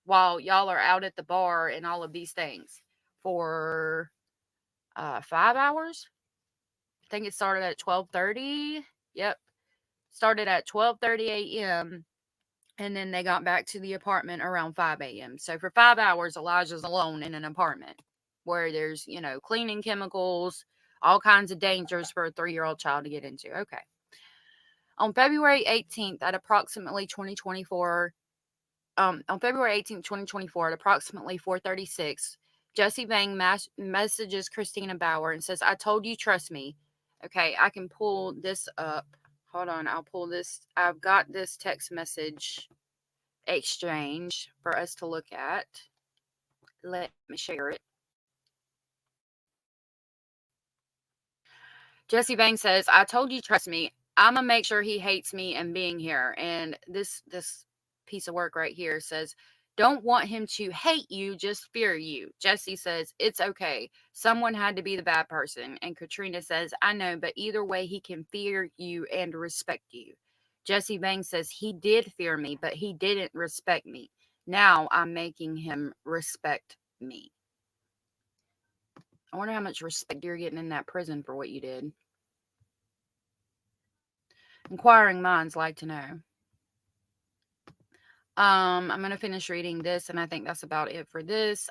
C: while y'all are out at the bar and all of these things for 5 hours? I think it started at 12:30. Yep. Started at 12:30 a.m. and then they got back to the apartment around 5 a.m. So for 5 hours, Elijah's alone in an apartment where there's, cleaning chemicals, all kinds of dangers for a 3-year-old child to get into. Okay. On February 18th at approximately 2024, at approximately 4:36, Jesse Bang messages Christina Bauer and says, I told you, trust me. Okay, I can pull this up. Hold on, I'll pull this. I've got this text message exchange for us to look at. Let me share it. Jesse Bang says, I told you, trust me. I'm going to make sure he hates me and being here. And this piece of work right here says, don't want him to hate you, just fear you. Jesse says, it's okay. Someone had to be the bad person. And Katrina says, I know, but either way, he can fear you and respect you. Jesse Bang says, he did fear me, but he didn't respect me. Now I'm making him respect me. I wonder how much respect you're getting in that prison for what you did. Inquiring minds like to know. I'm going to finish reading this, and I think that's about it for this.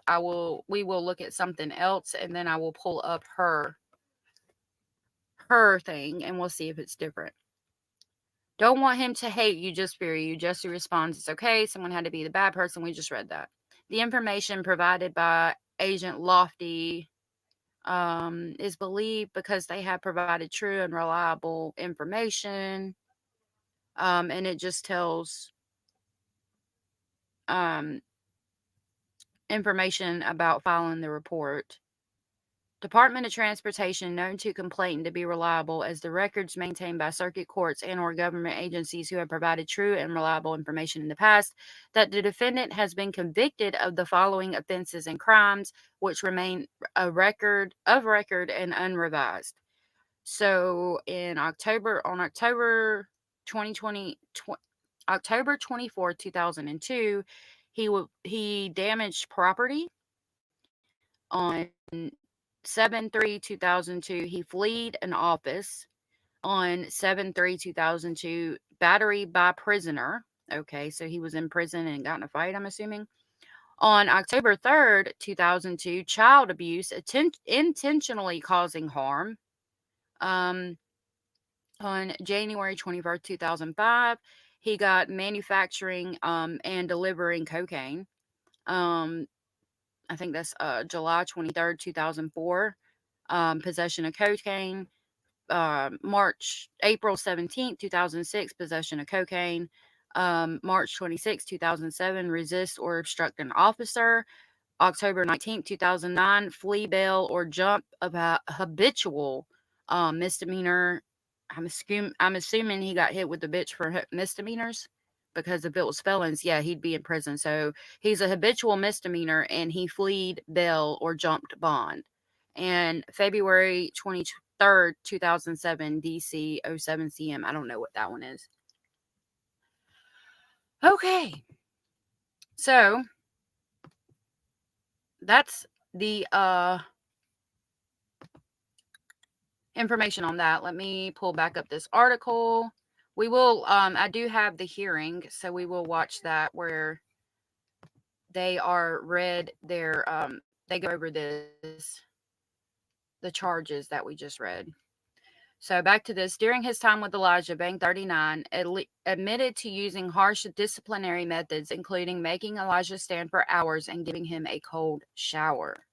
C: We will look at something else, and then I will pull up her thing, and we'll see if it's different. Don't want him to hate you, just fear you. Jesse responds, it's okay. Someone had to be the bad person. We just read that. The information provided by Agent Lofty is believed because they have provided true and reliable information. And it just tells information about filing the report. Department of Transportation known to complainant to be reliable as the records maintained by circuit courts and or government agencies who have provided true and reliable information in the past that the defendant has been convicted of the following offenses and crimes which remain a record and unrevised. So on October 2020 October 24th, 2002, he damaged property. On 7/3/2002, he fled an office. On 7/3/2002, battery by prisoner. Okay, so he was in prison and got in a fight, I'm assuming. On October 3rd, 2002, child abuse, intentionally causing harm. On January 21st, 2005, he got manufacturing and delivering cocaine. I think that's July 23rd, 2004, possession of cocaine. April 17th, 2006, possession of cocaine. March 26th, 2007, resist or obstruct an officer. October 19th, 2009, flee, bail, or jump of a habitual misdemeanor. I'm assuming he got hit with the bitch for misdemeanors, because if it was felons, yeah, he'd be in prison. So he's a habitual misdemeanor, and he fled, bail, or jumped bond. And February 23rd, 2007, DC 07CM. I don't know what that one is. Okay. So that's the information on that. Let me pull back up this article. We will I do have the hearing, so we will watch that where they are read their they go over the charges that we just read. So back to this. During his time with Elijah, Bang 39 admitted to using harsh disciplinary methods, including making Elijah stand for hours and giving him a cold shower.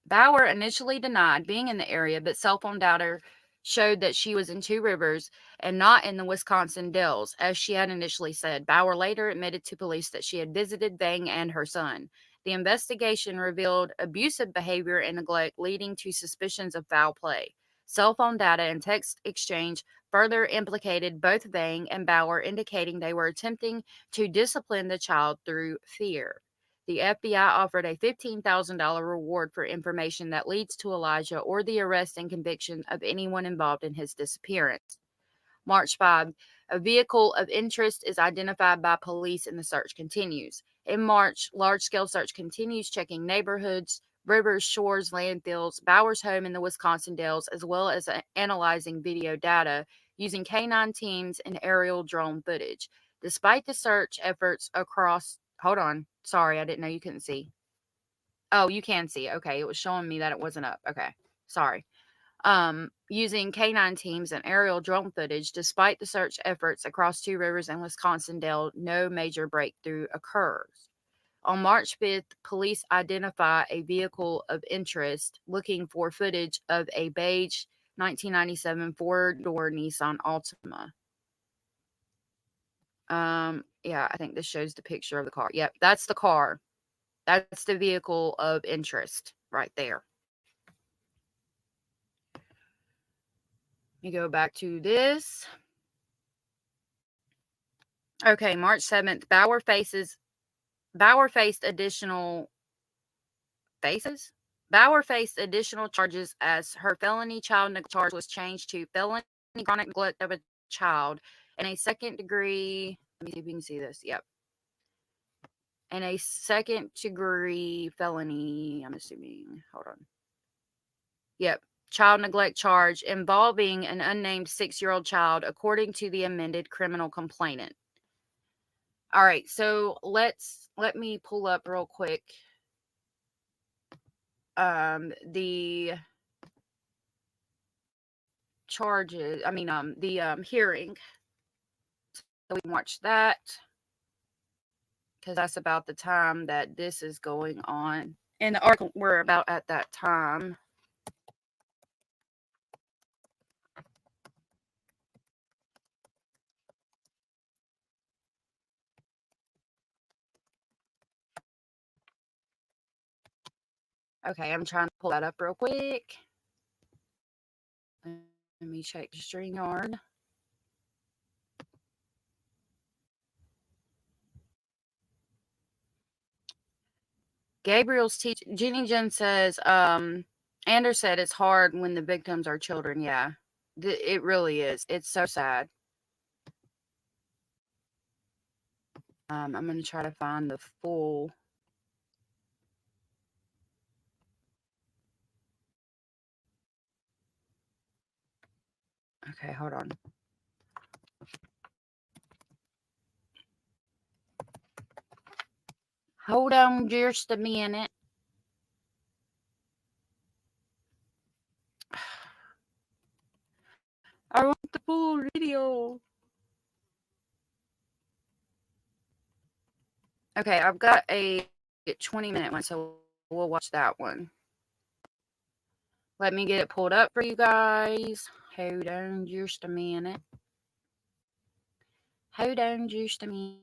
C: Bauer initially denied being in the area, but cell phone data showed that she was in Two Rivers and not in the Wisconsin Dells, as she had initially said. Bauer later admitted to police that she had visited Bang and her son. The investigation revealed abusive behavior and neglect, leading to suspicions of foul play. Cell phone data and text exchange further implicated both Bang and Bauer, indicating they were attempting to discipline the child through fear. The FBI offered a $15,000 reward for information that leads to Elijah or the arrest and conviction of anyone involved in his disappearance. March 5, a vehicle of interest is identified by police and the search continues. In March, large-scale search continues, checking neighborhoods, rivers, shores, landfills, Bauer's home in the Wisconsin Dells, as well as analyzing video data using canine teams and aerial drone footage. Despite the search efforts across... Hold on. Sorry, I didn't know you couldn't see. Oh, you can see. Okay, it was showing me that it wasn't up. Okay, sorry. Using canine teams and aerial drone footage, despite the search efforts across Two Rivers and Wisconsin Dells, no major breakthrough occurs. On March 5th, police identify a vehicle of interest looking for footage of a beige 1997 four-door Nissan Altima. Yeah, I think this shows the picture of the car. Yep, that's the car. That's the vehicle of interest right there. Let me go back to this. Okay, March 7th, Bauer faced additional charges as her felony child neglect charge was changed to felony chronic neglect of a child and a second degree. Let me see if you can see this. Yep. And a second degree felony, I'm assuming. Hold on. Yep. Child neglect charge involving an unnamed 6-year-old child, according to the amended criminal complainant. All right, so let me pull up real quick the charges. I mean, the hearing. So we can watch that. because that's about the time that this is going on. And the article we're about at that time. Okay, I'm trying to pull that up real quick. Let me check the StreamYard. Gabriel's teaching. Jenny Jen says, Anders said it's hard when the victims are children. Yeah, it really is. It's so sad. I'm going to try to find the full. Okay, hold on. Hold on just a minute. I want the full video. Okay, I've got a 20-minute one, so we'll watch that one. Let me get it pulled up for you guys. Hold on just a minute. Hold on just a minute.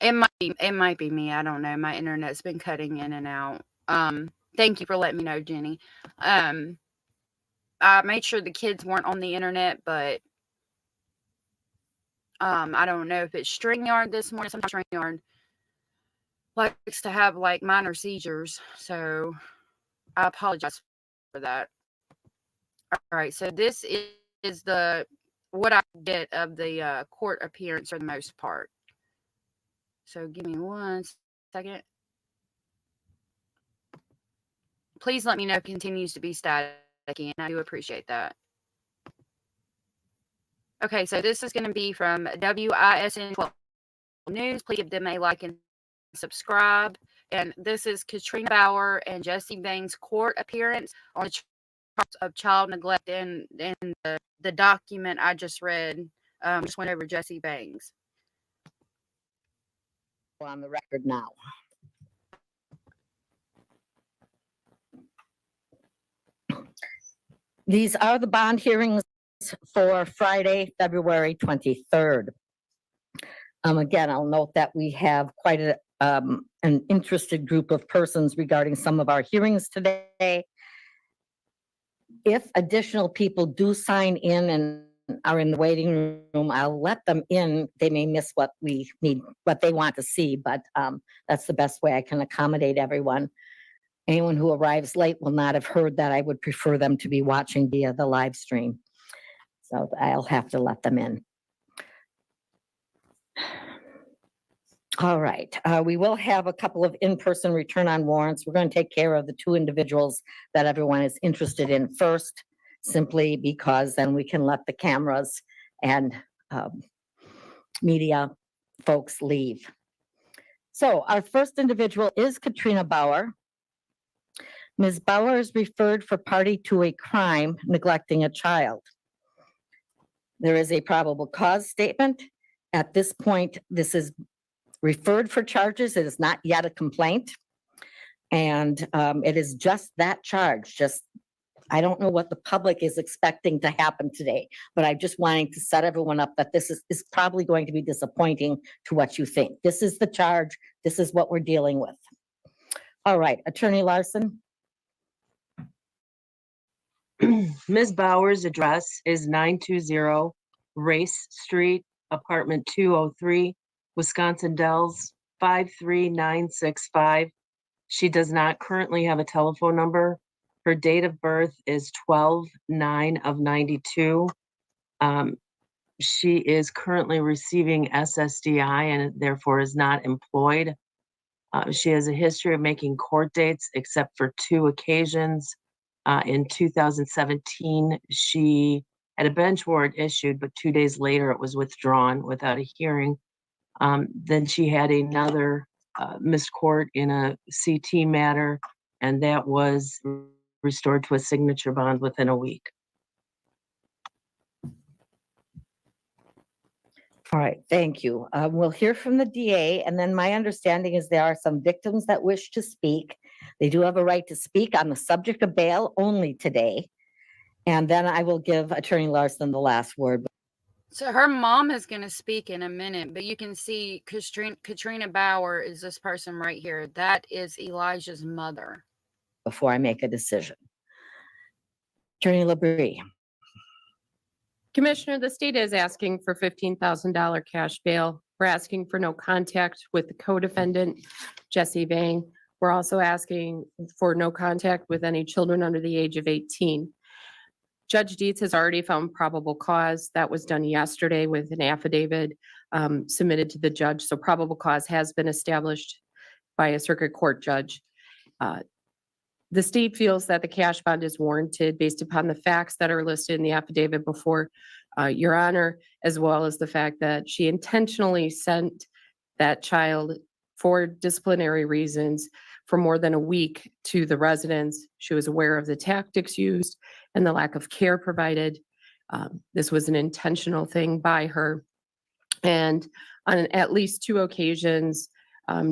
C: It might be me. I don't know. My internet's been cutting in and out. Thank you for letting me know, Jenny. I made sure the kids weren't on the internet, but I don't know if it's StreamYard this morning. Sometimes StreamYard likes to have like minor seizures, so I apologize for that. All right, so this is the what I get of the court appearance for the most part. So give me 1 second. Please let me know if it continues to be staticky, and I do appreciate that. Okay, so this is going to be from WISN 12 News. Please give them a like and subscribe. And this is Katrina Bauer and Jesse Bangs' court appearance on the charge of child neglect. And the document I just read just went over Jesse Bangs.
H: On the record now. These are the bond hearings for Friday, February 23rd. Again, I'll note that we have quite an interested group of persons regarding some of our hearings today. If additional people do sign in and are in the waiting room, I'll let them in. They may miss what we need, what they want to see, but that's the best way I can accommodate everyone. Anyone who arrives late will not have heard that. I would prefer them to be watching via the live stream. So I'll have to let them in. All right, we will have a couple of in-person return on warrants. We're going to take care of the two individuals that everyone is interested in first, simply because then we can let the cameras and media folks leave. So our first individual is Katrina Bauer. Ms. Bauer is referred for party to a crime neglecting a child. There is a probable cause statement. At this point, this is referred for charges. It is not yet a complaint. And it is just that charge. I don't know what the public is expecting to happen today, but I'm just wanting to set everyone up that this is probably going to be disappointing to what you think. This is the charge. This is what we're dealing with. All right, Attorney Larson.
I: Ms. Bauer's address is 920 Race Street, apartment 203, Wisconsin Dells 53965. She does not currently have a telephone number. Her date of birth is 12/9/92. She is currently receiving SSDI and therefore is not employed. She has a history of making court dates except for 2 occasions. In 2017, she had a bench warrant issued, but 2 days later it was withdrawn without a hearing. Then she had another missed court in a CT matter and that was restored to a signature bond within a week.
H: All right, thank you. We'll hear from the DA, and then my understanding is there are some victims that wish to speak. They do have a right to speak on the subject of bail only today. And then I will give Attorney Larson the last word.
C: So her mom is going to speak in a minute, but you can see Katrina Bauer is this person right here. That is Elijah's mother.
H: Before I make a decision. Attorney LaBrie.
J: Commissioner, the state is asking for $15,000 cash bail. We're asking for no contact with the co-defendant, Jesse Vang. We're also asking for no contact with any children under the age of 18. Judge Dietz has already found probable cause. That was done yesterday with an affidavit submitted to the judge. So probable cause has been established by a circuit court judge. The state feels that the cash bond is warranted based upon the facts that are listed in the affidavit before Your Honor, as well as the fact that she intentionally sent that child for disciplinary reasons for more than a week to the residence. She was aware of the tactics used and the lack of care provided. This was an intentional thing by her. And on at least 2 occasions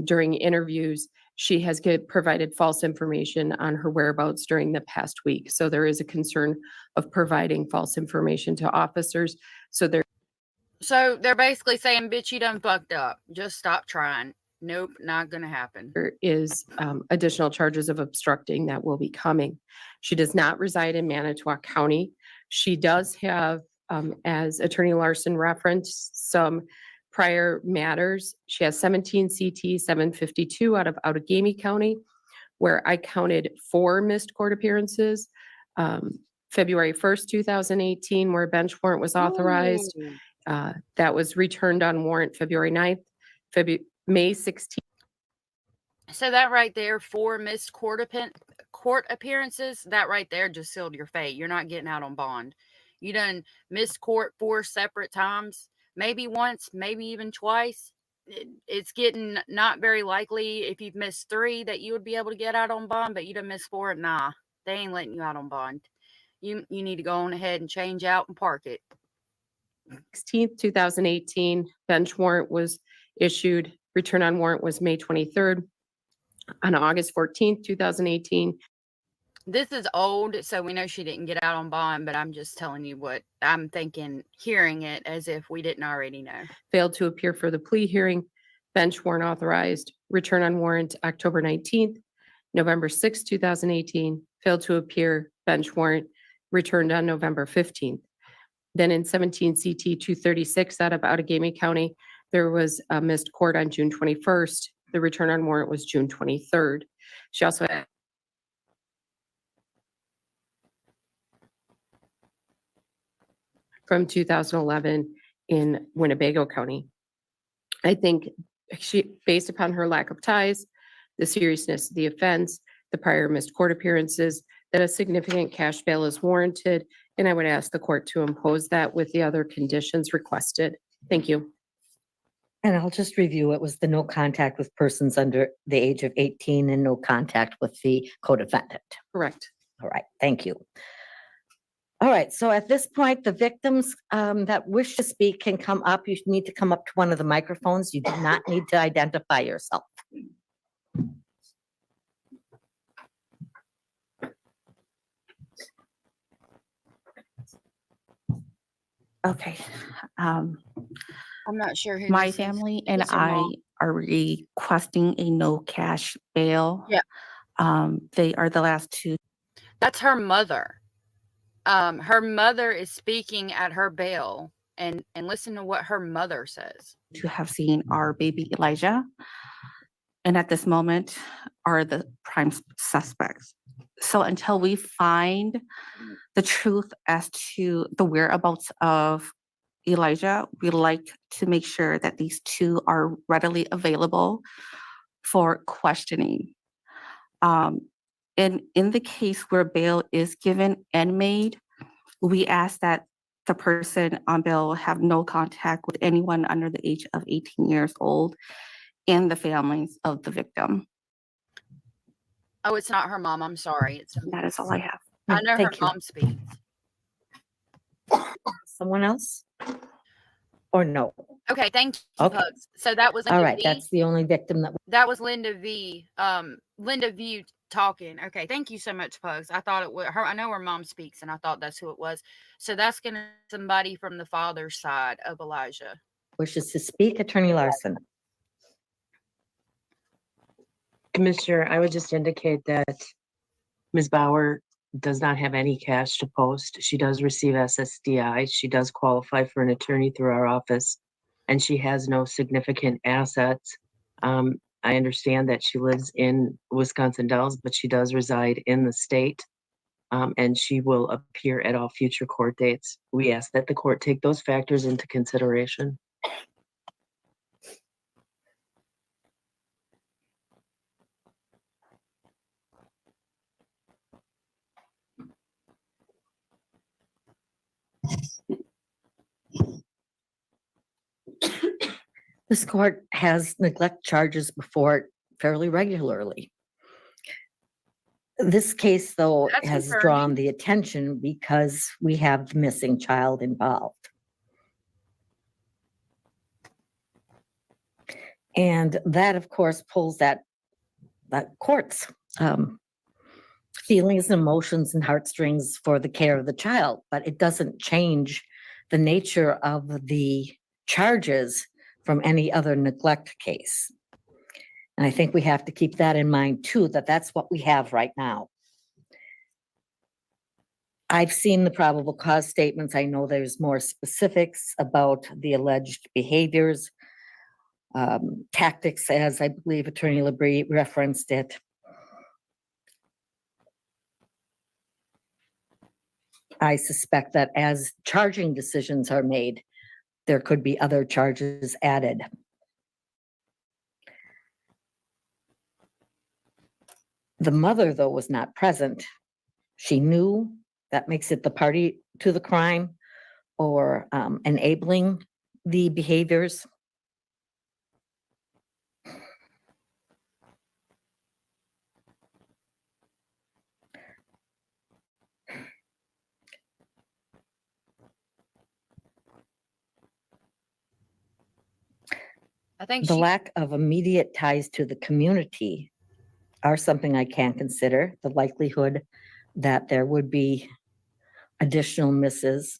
J: during interviews, she has provided false information on her whereabouts during the past week. So there is a concern of providing false information to officers. So
C: they're basically saying, bitch, you done fucked up. Just stop trying. Nope, not going to happen.
J: There is additional charges of obstructing that will be coming. She does not reside in Manitowoc County. She does have, as Attorney Larson referenced, some prior matters. She has 17 CT 752 out of Outagamie County, where I counted 4 missed court appearances. February 1st, 2018, where a bench warrant was authorized. That was returned on warrant February 9th, May 16th.
C: So that right there, 4 missed court appearances, that right there just sealed your fate. You're not getting out on bond. You done missed court 4 separate times. Maybe once, maybe even twice. It's getting not very likely if you've missed 3 that you would be able to get out on bond, but you done missed 4. Nah, they ain't letting you out on bond. You need to go on ahead and change out and park it.
J: 16th, 2018, bench warrant was issued. Return on warrant was May 23rd. On August 14th, 2018.
C: This is old, so we know she didn't get out on bond, but I'm just telling you what I'm thinking, hearing it as if we didn't already know.
J: Failed to appear for the plea hearing. Bench warrant authorized. Return on warrant October 19th. November 6th, 2018. Failed to appear. Bench warrant returned on November 15th. Then in 17 CT 236 out of Outagamie County, there was a missed court on June 21st. The return on warrant was June 23rd. She also had from 2011 in Winnebago County. I think she, based upon her lack of ties, the seriousness of the offense, the prior missed court appearances, that a significant cash bail is warranted, and I would ask the court to impose that with the other conditions requested. Thank you.
H: And I'll just review. It was the no contact with persons under the age of 18 and no contact with the co-defendant.
J: Correct.
H: All right, thank you. All right, so at this point, the victims that wish to speak can come up. You need to come up to one of the microphones. You do not need to identify yourself.
K: Okay.
C: I'm not sure who
K: My
C: this is.
K: family and
C: Is your
K: I
C: mom?
K: are requesting a no cash bail.
C: Yeah.
K: They are the last 2.
C: That's her mother. Her mother is speaking at her bail, and listen to what her mother says.
K: To have seen our baby Elijah, and at this moment are the prime suspects. So until we find the truth as to the whereabouts of Elijah, we like to make sure that these 2 are readily available for questioning. And in the case where bail is given and made, we ask that the person on bail have no contact with anyone under the age of 18 years old and the families of the victim.
C: Oh, it's not her mom. I'm sorry. It's
K: That is all I have.
C: I know her
H: Thank you.
C: mom speaks.
H: Someone else? Or no?
C: Okay, thank you,
H: Okay.
C: Pugs. So that was
H: All
C: Linda
H: right,
C: V.
H: that's the only victim that,
C: That was Linda V. Linda Vue talking. Okay, thank you so much, Pugs. I thought it was her. I know her mom speaks, and I thought that's who it was. So that's gonna be somebody from the father's side of Elijah.
H: wishes to speak, Attorney Larson.
I: Commissioner, I would just indicate that Ms. Bauer does not have any cash to post. She does receive SSDI. She does qualify for an attorney through our office, and she has no significant assets. I understand that she lives in Wisconsin Dells, but she does reside in the state, and she will appear at all future court dates. We ask that the court take those factors into consideration.
H: This court has neglect charges before it fairly regularly. This case, though,
C: That's
H: has
C: concerning.
H: drawn the attention because we have the missing child involved. And that, of course, pulls that court's feelings and emotions and heartstrings for the care of the child, but it doesn't change the nature of the charges from any other neglect case. And I think we have to keep that in mind too, that that's what we have right now. I've seen the probable cause statements. I know there's more specifics about the alleged behaviors, tactics, as I believe Attorney Labrie referenced it. I suspect that as charging decisions are made, there could be other charges added. The mother, though, was not present. She knew. That makes it the party to the crime or enabling the behaviors.
C: I think
H: The
C: she.
H: lack of immediate ties to the community are something I can consider. The likelihood that there would be additional misses.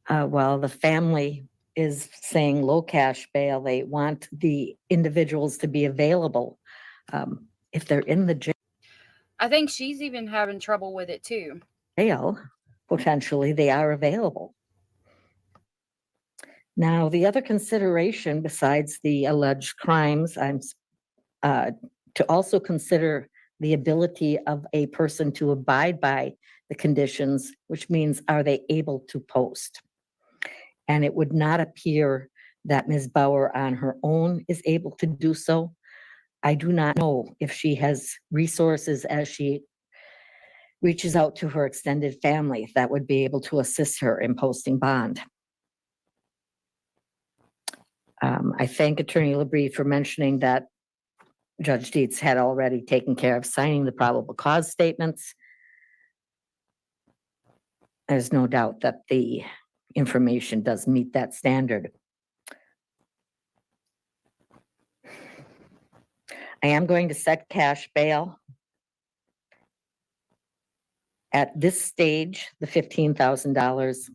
H: While the family is saying low cash bail, they want the individuals to be available. If they're in the
C: I think she's even having trouble with it too.
H: jail, potentially they are available. Now, the other consideration besides the alleged crimes, I'm to also consider the ability of a person to abide by the conditions, which means are they able to post? And it would not appear that Ms. Bauer on her own is able to do so. I do not know if she has resources as she reaches out to her extended family that would be able to assist her in posting bond. I thank Attorney Labrie for mentioning that Judge Dietz had already taken care of signing the probable cause statements. There's no doubt that the information does meet that standard. I am going to set cash bail. At this stage, the $15,000,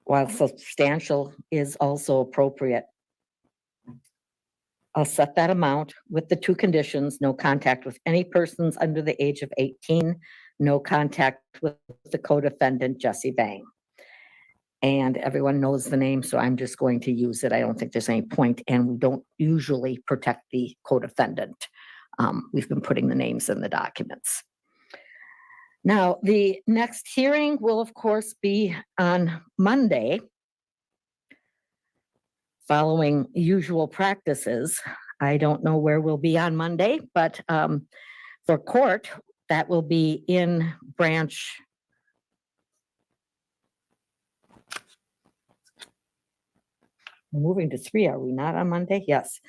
H: while substantial, is also appropriate. I'll set that amount with the two conditions: no contact with any persons under the age of 18, no contact with the co-defendant, Jesse Bang. And everyone knows the name, so I'm just going to use it. I don't think there's any point, and we don't usually protect the co-defendant. We've been putting the names in the documents. Now, the next hearing will, of course, be on Monday, following usual practices. I don't know where we'll be on Monday, but for court, that will be in branch. Moving to 3, are we not on Monday? Yes.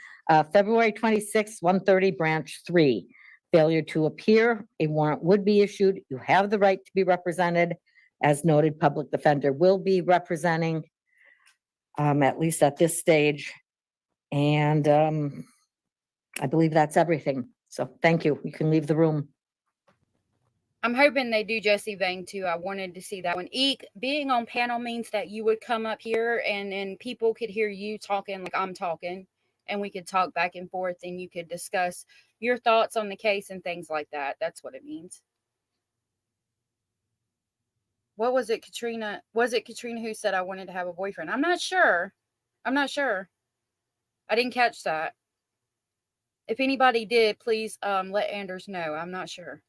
H: February 26th, 1:30, Branch 3. Failure to appear, a warrant would be issued. You have the right to be represented. As noted, public defender will be representing, at least at this stage. And I believe that's everything. So thank you. You can leave the room.
C: I'm hoping they do Jesse Vang too. I wanted to see that one. Eek, being on panel means that you would come up here and people could hear you talking like I'm talking, and we could talk back and forth and you could discuss your thoughts on the case and things like that. That's what it means. What was it, Katrina? Was it Katrina who said I wanted to have a boyfriend? I'm not sure. I'm not sure. I didn't catch that. If anybody did, please let Anders know. I'm not sure.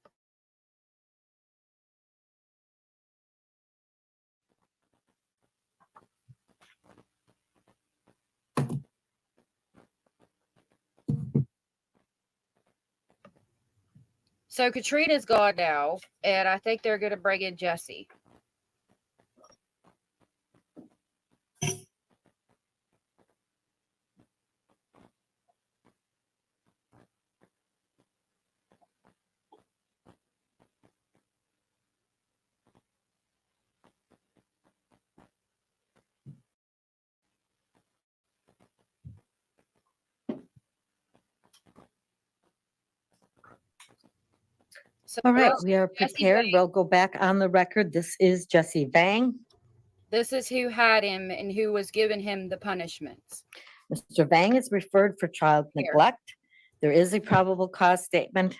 C: So Katrina's gone now, and I think they're going to bring in Jesse. So
H: All right,
C: this-
H: we are
C: Jesse
H: prepared.
C: Vang.
H: We'll go back on the record. This is Jesse Vang.
C: This is who had him and who was giving him the punishments.
H: Mr. Vang is referred for child
C: Here.
H: neglect. There is a probable cause statement.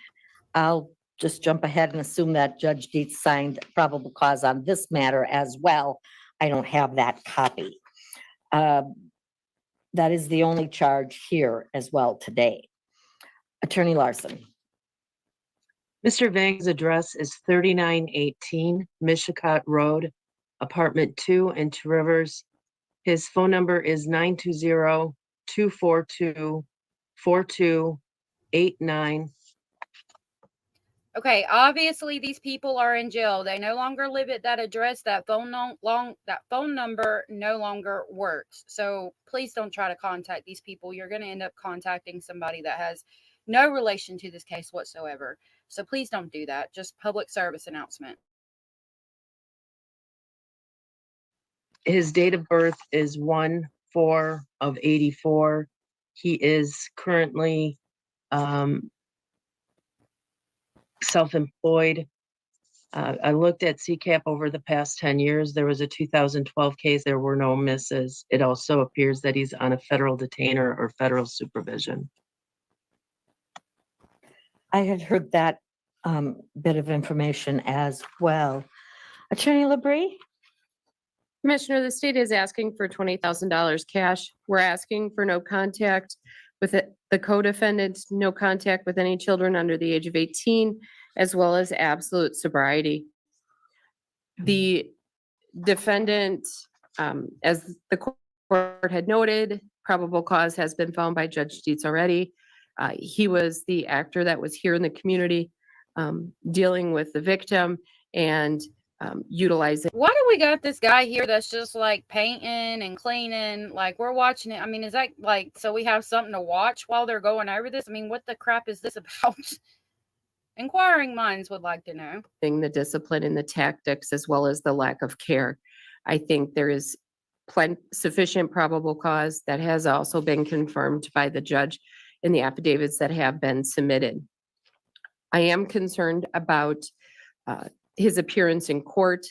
H: I'll just jump ahead and assume that Judge Dietz signed probable cause on this matter as well. I don't have that copy. That is the only charge here as well today. Attorney Larson.
I: Mr. Vang's address is 3918 Mishicot Road, Apartment 2 in Two Rivers. His phone number is 920-242-4289.
C: Okay, obviously these people are in jail. They no longer live at that address. That phone number no longer works. So please don't try to contact these people. You're going to end up contacting somebody that has no relation to this case whatsoever. So please don't do that. Just public service announcement.
I: His date of birth is 1/4/84. He is currently self-employed. I looked at CCAP over the past 10 years. There was a 2012 case. There were no misses. It also appears that he's on a federal detainer or federal supervision.
H: I had heard that bit of information as well. Attorney Labrie?
J: Commissioner, the state is asking for $20,000 cash. We're asking for no contact with the co-defendant, no contact with any children under the age of 18, as well as absolute sobriety. The defendant, as the court had noted, probable cause has been found by Judge Dietz already. He was the actor that was here in the community, dealing with the victim and utilizing.
C: Why do we got this guy here that's just like painting and cleaning? Like we're watching it. I mean, is that like, so we have something to watch while they're going over this? I mean, what the crap is this about? Inquiring minds would like to know.
J: The discipline and the tactics, as well as the lack of care. I think there is sufficient probable cause that has also been confirmed by the judge in the affidavits that have been submitted. I am concerned about his appearance in court.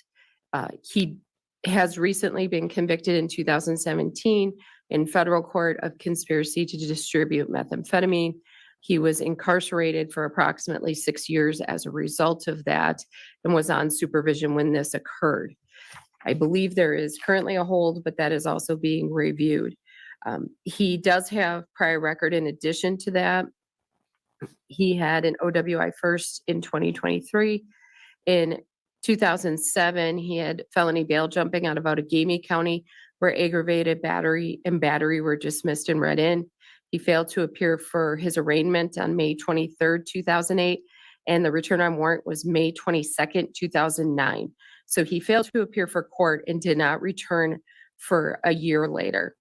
J: He has recently been convicted in 2017 in federal court of conspiracy to distribute methamphetamine. He was incarcerated for approximately 6 years as a result of that and was on supervision when this occurred. I believe there is currently a hold, but that is also being reviewed. He does have prior record in addition to that. He had an OWI first in 2023. In 2007, he had felony bail jumping out of Outagamie County, where aggravated battery and battery were dismissed and read in. He failed to appear for his arraignment on May 23rd, 2008, and the return on warrant was May 22nd, 2009. So he failed to appear for court and did not return for a year later.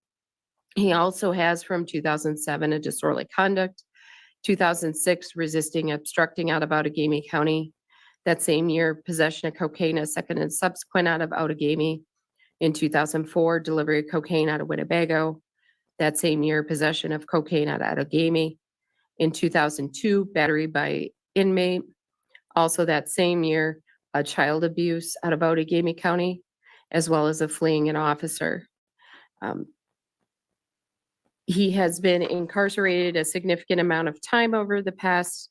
J: He also has from 2007 a disorderly conduct, 2006 resisting obstructing out of Outagamie County. That same year, possession of cocaine, a second and subsequent out of Outagamie. In 2004, delivery of cocaine out of Winnebago. That same year, possession of cocaine out of Outagamie. In 2002, battery by inmate. Also that same year, a child abuse out of Outagamie County, as well as a fleeing an officer. He has been incarcerated a significant amount of time over the past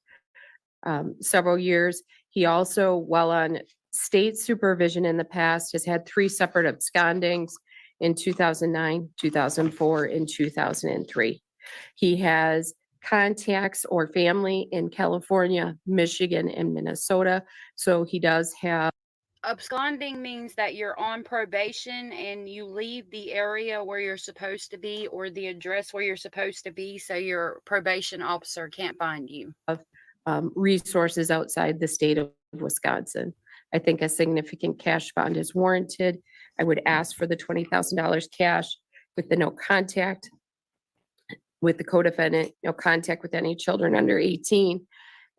J: several years. He also, while on state supervision in the past, has had 3 separate abscondings in 2009, 2004, and 2003. He has contacts or family in California, Michigan, and Minnesota. So he does have.
C: Absconding means that you're on probation and you leave the area where you're supposed to be or the address where you're supposed to be, so your probation officer can't find you.
J: Resources outside the state of Wisconsin. I think a significant cash bond is warranted. I would ask for the $20,000 cash with the no contact with the co-defendant, no contact with any children under 18,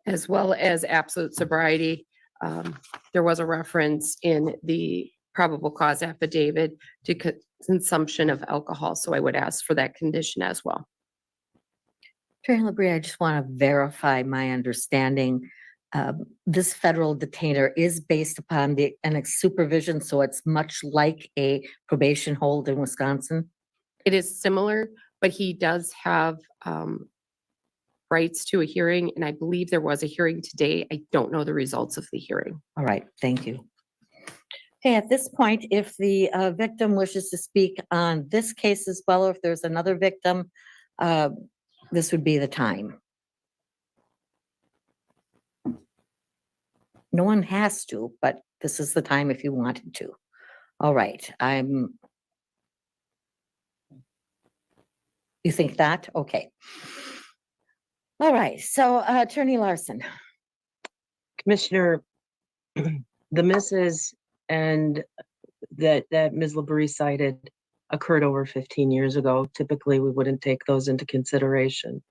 J: as well as absolute sobriety. There was a reference in the probable cause affidavit to consumption of alcohol, so I would ask for that condition as well.
H: Attorney LaBrie, I just want to verify my understanding. This federal detainer is based upon an supervision, so it's much like a probation hold in Wisconsin.
J: It is similar, but he does have rights to a hearing, and I believe there was a hearing today. I don't know the results of the hearing.
H: All right, thank you. Okay, at this point, if the victim wishes to speak on this case as well, or if there's another victim, this would be the time. No one has to, but this is the time if you wanted to. All right, you think that? Okay. All right, so Attorney Larson.
I: Commissioner, the misses and that Ms. LaBrie cited occurred over 15 years ago. Typically, we wouldn't take those into consideration.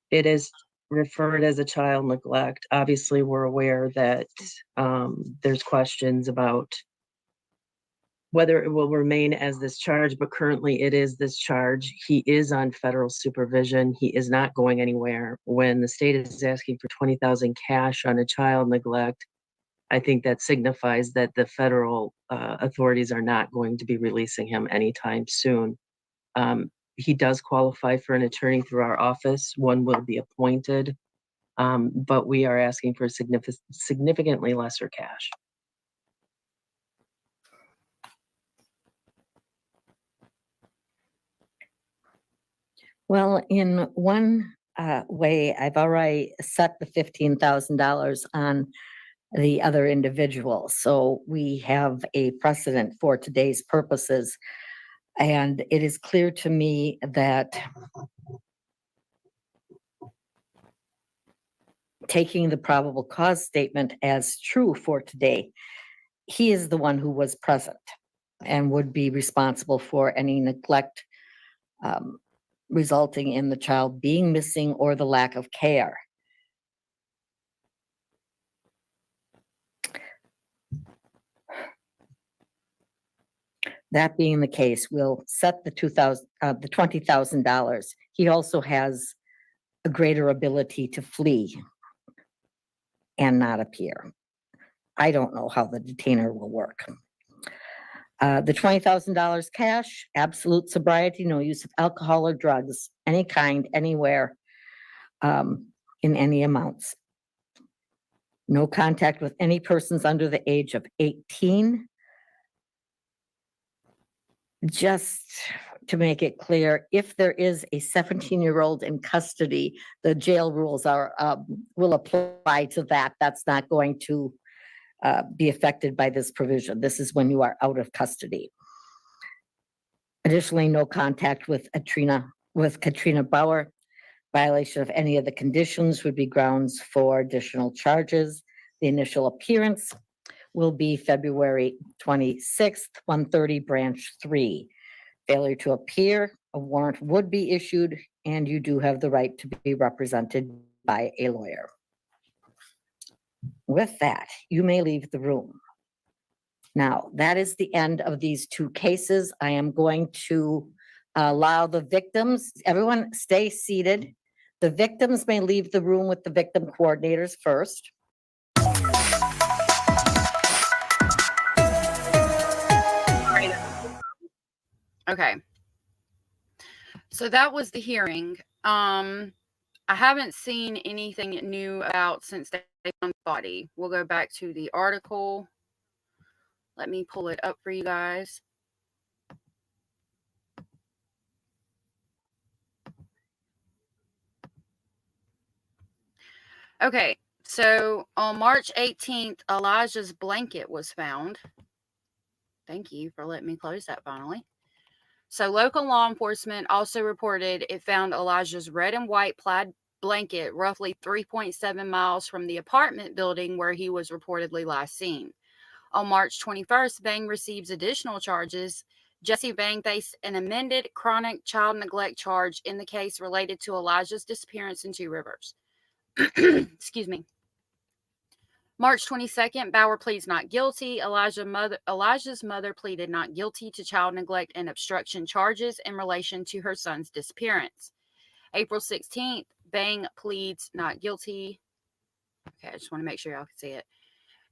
I: It is referred as a child neglect. Obviously, we're aware that there's questions about whether it will remain as this charge, but currently it is this charge. He is on federal supervision. He is not going anywhere. When the state is asking for $20,000 cash on a child neglect, I think that signifies that the federal authorities are not going to be releasing him anytime soon. He does qualify for an attorney through our office. One will be appointed, but we are asking for significantly lesser cash.
H: Well, in one way, I've already set the $15,000 on the other individual. So we have a precedent for today's purposes. And it is clear to me that taking the probable cause statement as true for today, he is the one who was present and would be responsible for any neglect resulting in the child being missing or the lack of care. That being the case, we'll set the $20,000. He also has a greater ability to flee and not appear. I don't know how the detainer will work. The $20,000 cash, absolute sobriety, no use of alcohol or drugs, any kind, anywhere, in any amounts. No contact with any persons under the age of 18. Just to make it clear, if there is a 17-year-old in custody, the jail rules will apply to that. That's not going to be affected by this provision. This is when you are out of custody. Additionally, no contact with Katrina Bauer. Violation of any of the conditions would be grounds for additional charges. The initial appearance will be February 26th, 1:30, branch 3. Failure to appear a warrant would be issued, and you do have the right to be represented by a lawyer. With that, you may leave the room. Now, that is the end of these two cases. I am going to allow the victims, everyone stay seated. The victims may leave the room with the victim coordinators first.
C: Okay. So that was the hearing. I haven't seen anything new about since they found the body. We'll go back to the article. Let me pull it up for you guys. Okay, so on March 18th, Elijah's blanket was found. Thank you for letting me close that finally. So local law enforcement also reported it found Elijah's red and white plaid blanket roughly 3.7 miles from the apartment building where he was reportedly last seen. On March 21st, Vang receives additional charges. Jesse Vang faced an amended chronic child neglect charge in the case related to Elijah's disappearance in Two Rivers. Excuse me. March 22nd, Bauer pleads not guilty. Elijah's mother pleaded not guilty to child neglect and obstruction charges in relation to her son's disappearance. April 16th, Vang pleads not guilty. Okay, I just want to make sure y'all can see it.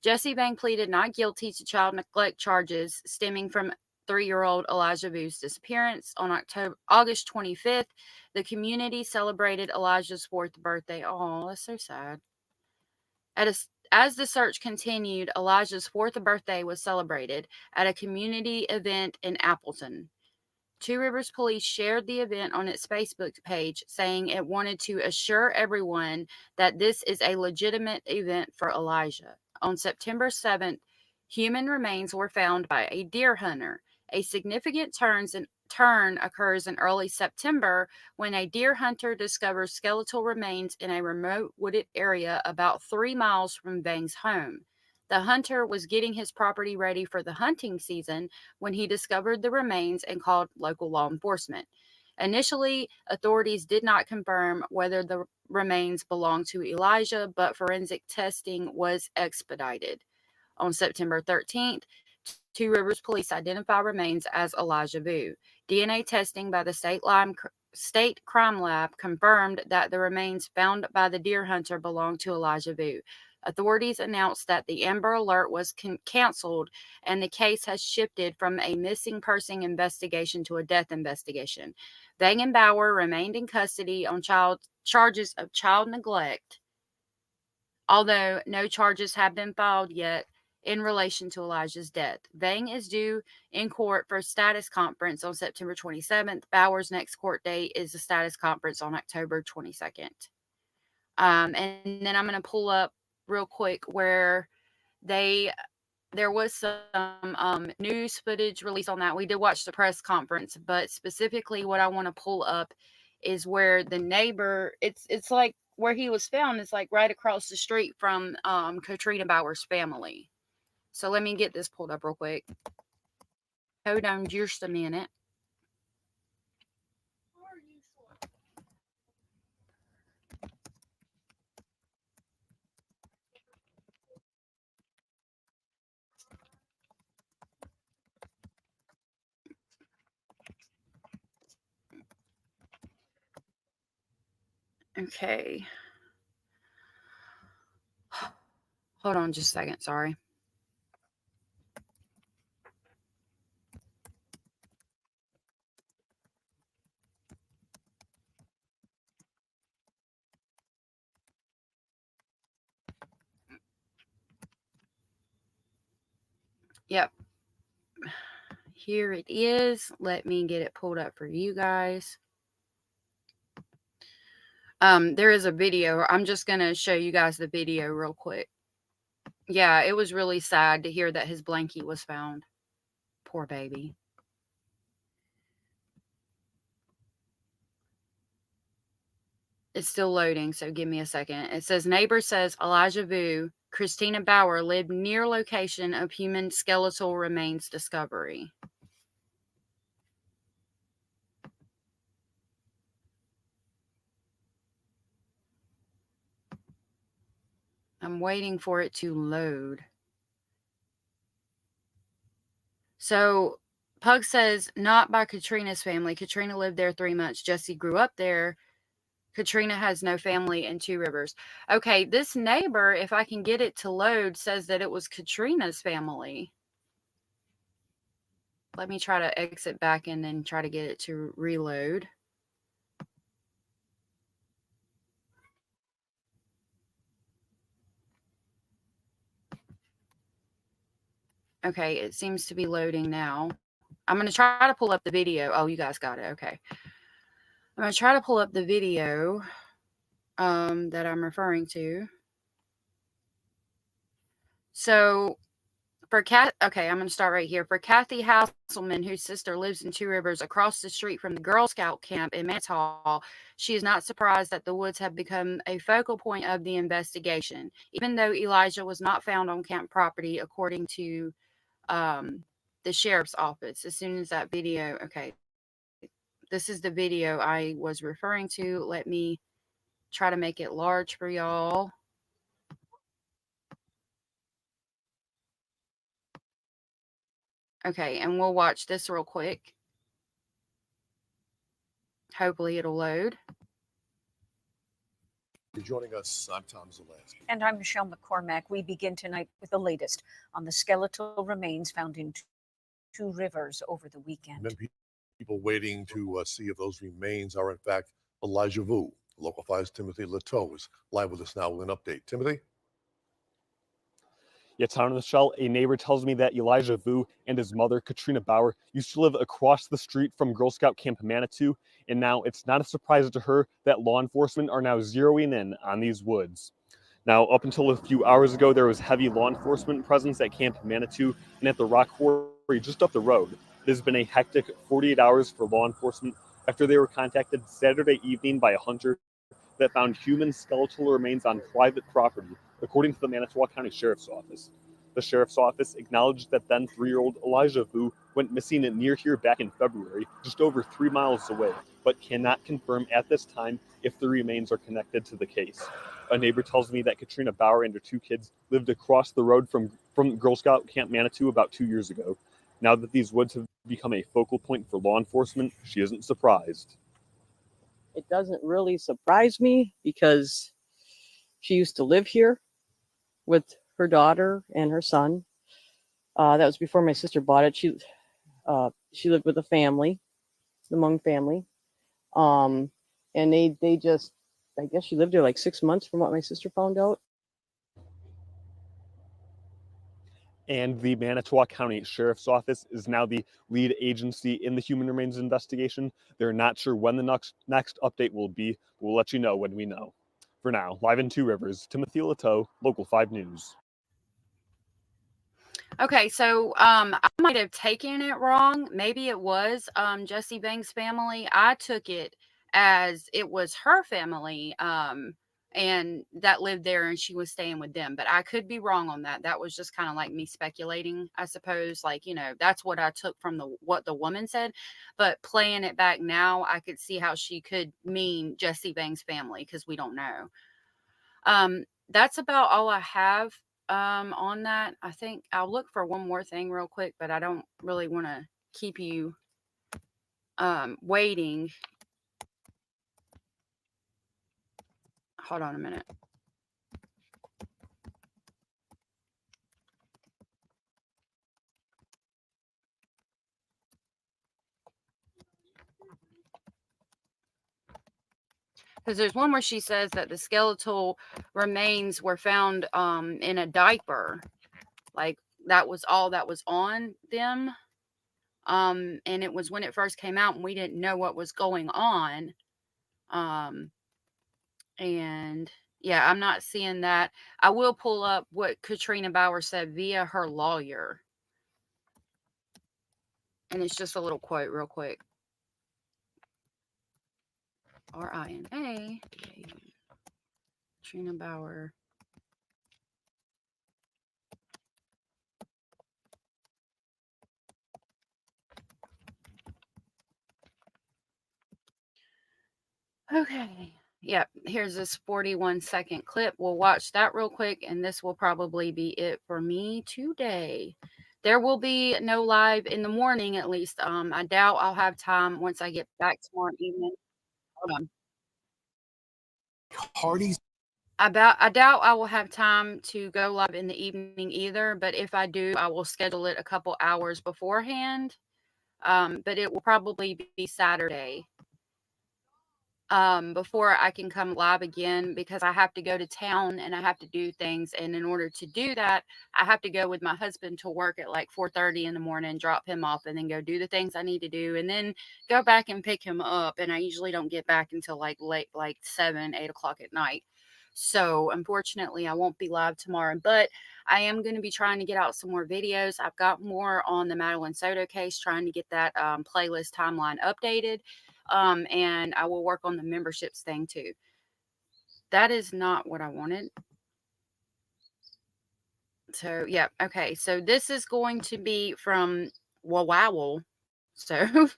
C: Jesse Vang pleaded not guilty to child neglect charges stemming from 3-year-old Elija Vue's disappearance. On August 25th, the community celebrated Elijah's 4th birthday. Oh, that's so sad. As the search continued, Elijah's 4th birthday was celebrated at a community event in Appleton. Two Rivers Police shared the event on its Facebook page, saying it wanted to assure everyone that this is a legitimate event for Elija. On September 7th, human remains were found by a deer hunter. A significant turn occurs in early September when a deer hunter discovers skeletal remains in a remote wooded area about 3 miles from Vang's home. The hunter was getting his property ready for the hunting season when he discovered the remains and called local law enforcement. Initially, authorities did not confirm whether the remains belonged to Elija, but forensic testing was expedited. On September 13th, Two Rivers Police identified remains as Elija Vue. DNA testing by the State Crime Lab confirmed that the remains found by the deer hunter belonged to Elija Vue. Authorities announced that the Amber Alert was canceled and the case has shifted from a missing person investigation to a death investigation. Vang and Bauer remained in custody on charges of child neglect, although no charges have been filed yet in relation to Elijah's death. Vang is due in court for a status conference on September 27th. Bauer's next court date is a status conference on October 22nd. And then I'm going to pull up real quick where there was some news footage released on that. We did watch the press conference, but specifically what I want to pull up is where the neighbor, it's like where he was found is like right across the street from Katrina Bauer's family. So let me get this pulled up real quick. Hold on just a minute. Okay. Hold on just a second. Sorry. Yep. Here it is. Let me get it pulled up for you guys. There is a video. I'm just going to show you guys the video real quick. Yeah, it was really sad to hear that his blankie was found. Poor baby. It's still loading, so give me a second. It says, neighbor says Elija Vue, Christina Bauer lived near location of human skeletal remains discovery. I'm waiting for it to load. So Pug says, not by Katrina's family. Katrina lived there 3 months. Jesse grew up there. Katrina has no family in Two Rivers. Okay, this neighbor, if I can get it to load, says that it was Katrina's family. Let me try to exit back and then try to get it to reload. Okay, it seems to be loading now. I'm going to try to pull up the video. Oh, you guys got it. Okay. I'm going to try to pull up the video that I'm referring to. So for okay, I'm going to start right here. For Kathy Hasselman, whose sister lives in Two Rivers across the street from the Girl Scout camp in Manitou, she is not surprised that the woods have become a focal point of the investigation, even though Elijah was not found on camp property, according to the sheriff's office. As soon as that video, okay, this is the video I was referring to. Let me try to make it large for y'all. Okay, and we'll watch this real quick. Hopefully it'll load.
L: Joining us, I'm Tom Zaleski.
M: And I'm Michelle McCormack. We begin tonight with the latest on the skeletal remains found in Two Rivers over the weekend.
L: Many people waiting to see if those remains are in fact Elija Vue. Local 5's Timothy Leteau is live with us now with an update. Timothy?
N: Yeah, Tom and Michelle, a neighbor tells me that Elija Vue and his mother, Katrina Bauer, used to live across the street from Girl Scout Camp Manitou, and now it's not a surprise to her that law enforcement are now zeroing in on these woods. Now, up until a few hours ago, there was heavy law enforcement presence at Camp Manitou and at the rock quarry just up the road. It has been a hectic 48 hours for law enforcement after they were contacted Saturday evening by a hunter that found human skeletal remains on private property, according to the Manitowoc County Sheriff's Office. The Sheriff's Office acknowledged that then 3-year-old Elija Vue went missing near here back in February, just over 3 miles away, but cannot confirm at this time if the remains are connected to the case. A neighbor tells me that Katrina Bauer and her 2 kids lived across the road from Girl Scout Camp Manitou about 2 years ago. Now that these woods have become a focal point for law enforcement, she isn't surprised.
O: It doesn't really surprise me because she used to live here with her daughter and her son. That was before my sister bought it. She lived with a family, the Hmong family. And they just, I guess she lived there like 6 months from what my sister found out.
N: And the Manitowoc County Sheriff's Office is now the lead agency in the human remains investigation. They're not sure when the next update will be. We'll let you know when we know. For now, live in Two Rivers, Timothy Leteau, Local 5 News.
C: Okay, so I might have taken it wrong. Maybe it was Jesse Bang's family. I took it as it was her family and that lived there and she was staying with them. But I could be wrong on that. That was just kind of like me speculating, I suppose. Like, you know, that's what I took from what the woman said. But playing it back now, I could see how she could mean Jesse Bang's family because we don't know. That's about all I have on that. I think I'll look for one more thing real quick, but I don't really want to keep you waiting. Hold on a minute. Because there's one where she says that the skeletal remains were found in a diaper. Like that was all that was on them. And it was when it first came out and we didn't know what was going on. And yeah, I'm not seeing that. I will pull up what Katrina Bauer said via her lawyer. And it's just a little quote real quick. RINA. Katrina Bauer. Okay. Yep, here's this 41-second clip. We'll watch that real quick, and this will probably be it for me today. There will be no live in the morning, at least. I doubt I'll have time once I get back tomorrow evening. Hold on.
P: Hardy's.
C: I doubt I will have time to go live in the evening either, but if I do, I will schedule it a couple hours beforehand. But it will probably be Saturday before I can come live again, because I have to go to town and I have to do things. And in order to do that, I have to go with my husband to work at like 4:30 in the morning, drop him off, and then go do the things I need to do, and then go back and pick him up. And I usually don't get back until like late, like 7, 8 o'clock at night. So unfortunately, I won't be live tomorrow, but I am going to be trying to get out some more videos. I've got more on the Madeline Soto case, trying to get that playlist timeline updated. And I will work on the memberships thing too. That is not what I wanted. So, yeah. Okay. So this is going to be from Wawaw. So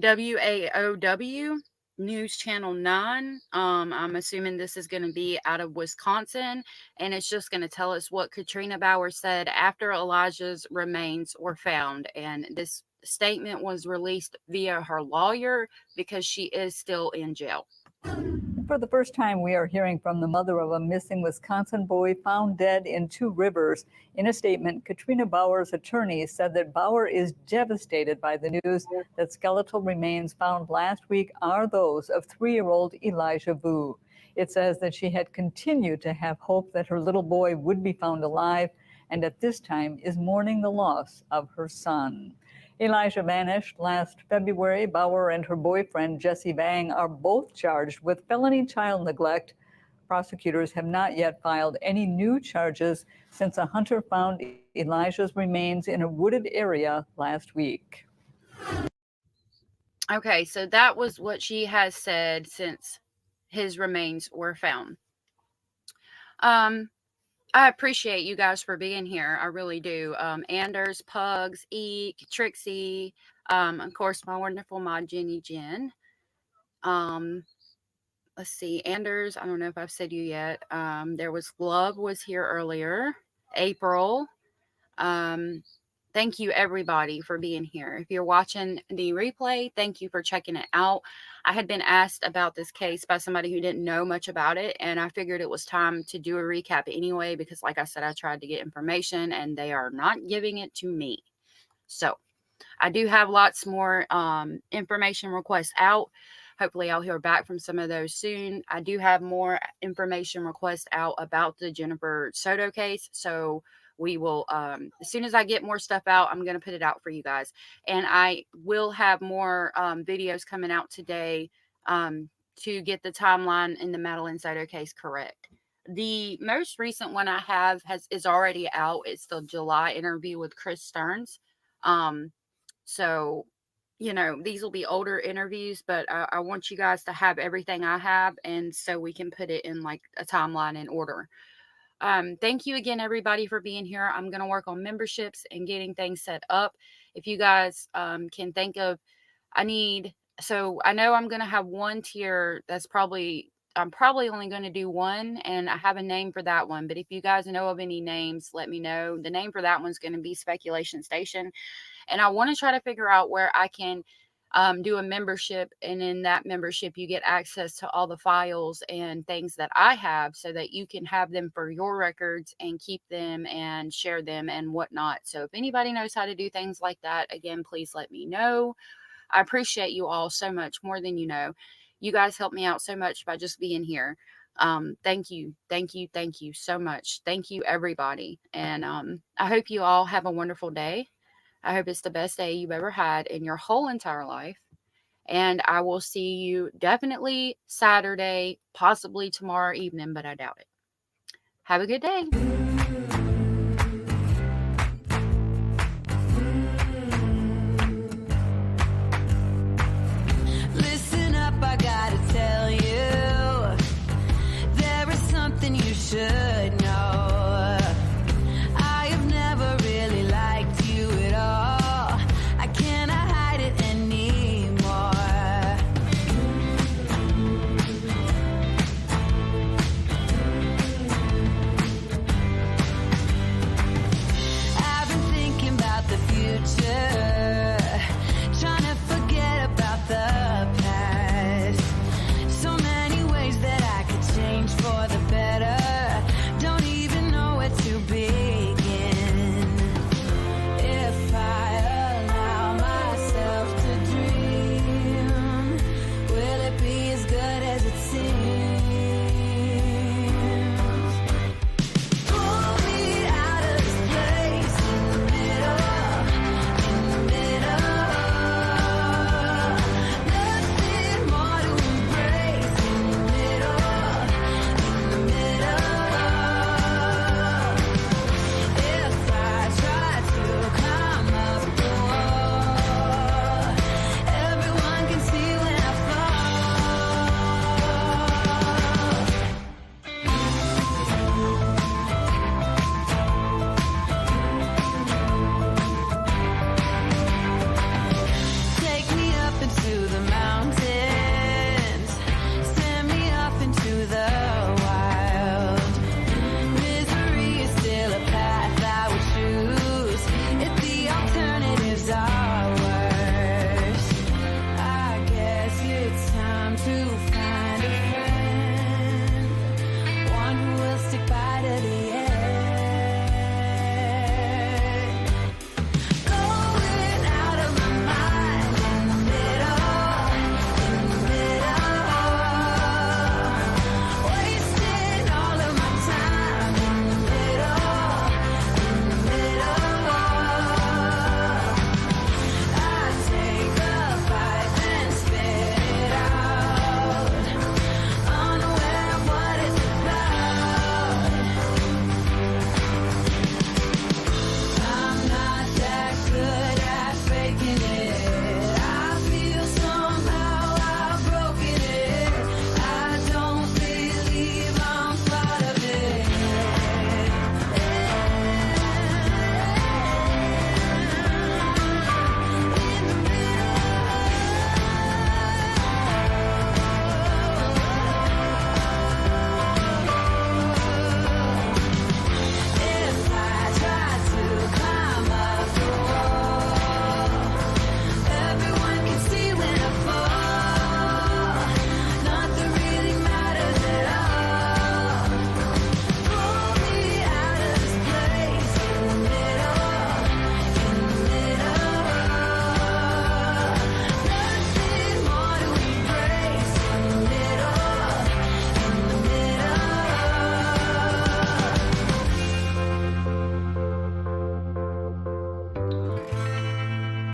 C: WAOW News Channel 9. I'm assuming this is going to be out of Wisconsin, and it's just going to tell us what Katrina Bauer said after Elijah's remains were found. And this statement was released via her lawyer because she is still in jail.
Q: For the first time, we are hearing from the mother of a missing Wisconsin boy found dead in Two Rivers. In a statement, Katrina Bauer's attorney said that Bauer is devastated by the news that skeletal remains found last week are those of 3-year-old Elija Vue. It says that she had continued to have hope that her little boy would be found alive, and at this time is mourning the loss of her son. Elija vanished last February. Bauer and her boyfriend, Jesse Vang, are both charged with felony child neglect. Prosecutors have not yet filed any new charges since a hunter found Elijah's remains in a wooded area last week.
C: Okay, so that was what she has said since his remains were found. I appreciate you guys for being here. I really do. Anders, Pugs, Eek, Trixie, of course, my wonderful mod, Jenny Jen. Let's see, Anders, I don't know if I've said you yet. There was Glove was here earlier. April. Thank you, everybody, for being here. If you're watching the replay, thank you for checking it out. I had been asked about this case by somebody who didn't know much about it, and I figured it was time to do a recap anyway, because like I said, I tried to get information, and they are not giving it to me. So I do have lots more information requests out. Hopefully I'll hear back from some of those soon. I do have more information requests out about the Jennifer Soto case. So we will, as soon as I get more stuff out, I'm going to put it out for you guys. And I will have more videos coming out today to get the timeline in the Madeline Soto case correct. The most recent one I have is already out. It's the July interview with Chris Stearns. So, you know, these will be older interviews, but I want you guys to have everything I have, and so we can put it in like a timeline in order. Thank you again, everybody, for being here. I'm going to work on memberships and getting things set up. If you guys can think of, so I know I'm going to have one tier that's I'm probably only going to do one, and I have a name for that one. But if you guys know of any names, let me know. The name for that one's going to be Speculation Station. And I want to try to figure out where I can do a membership, and in that membership you get access to all the files and things that I have, so that you can have them for your records and keep them and share them and whatnot. So if anybody knows how to do things like that, again, please let me know. I appreciate you all so much, more than you know. You guys help me out so much by just being here. Thank you so much. Thank you, everybody. And I hope you all have a wonderful day. I hope it's the best day you've ever had in your whole entire life. And I will see you definitely Saturday, possibly tomorrow evening, but I doubt it. Have a good day.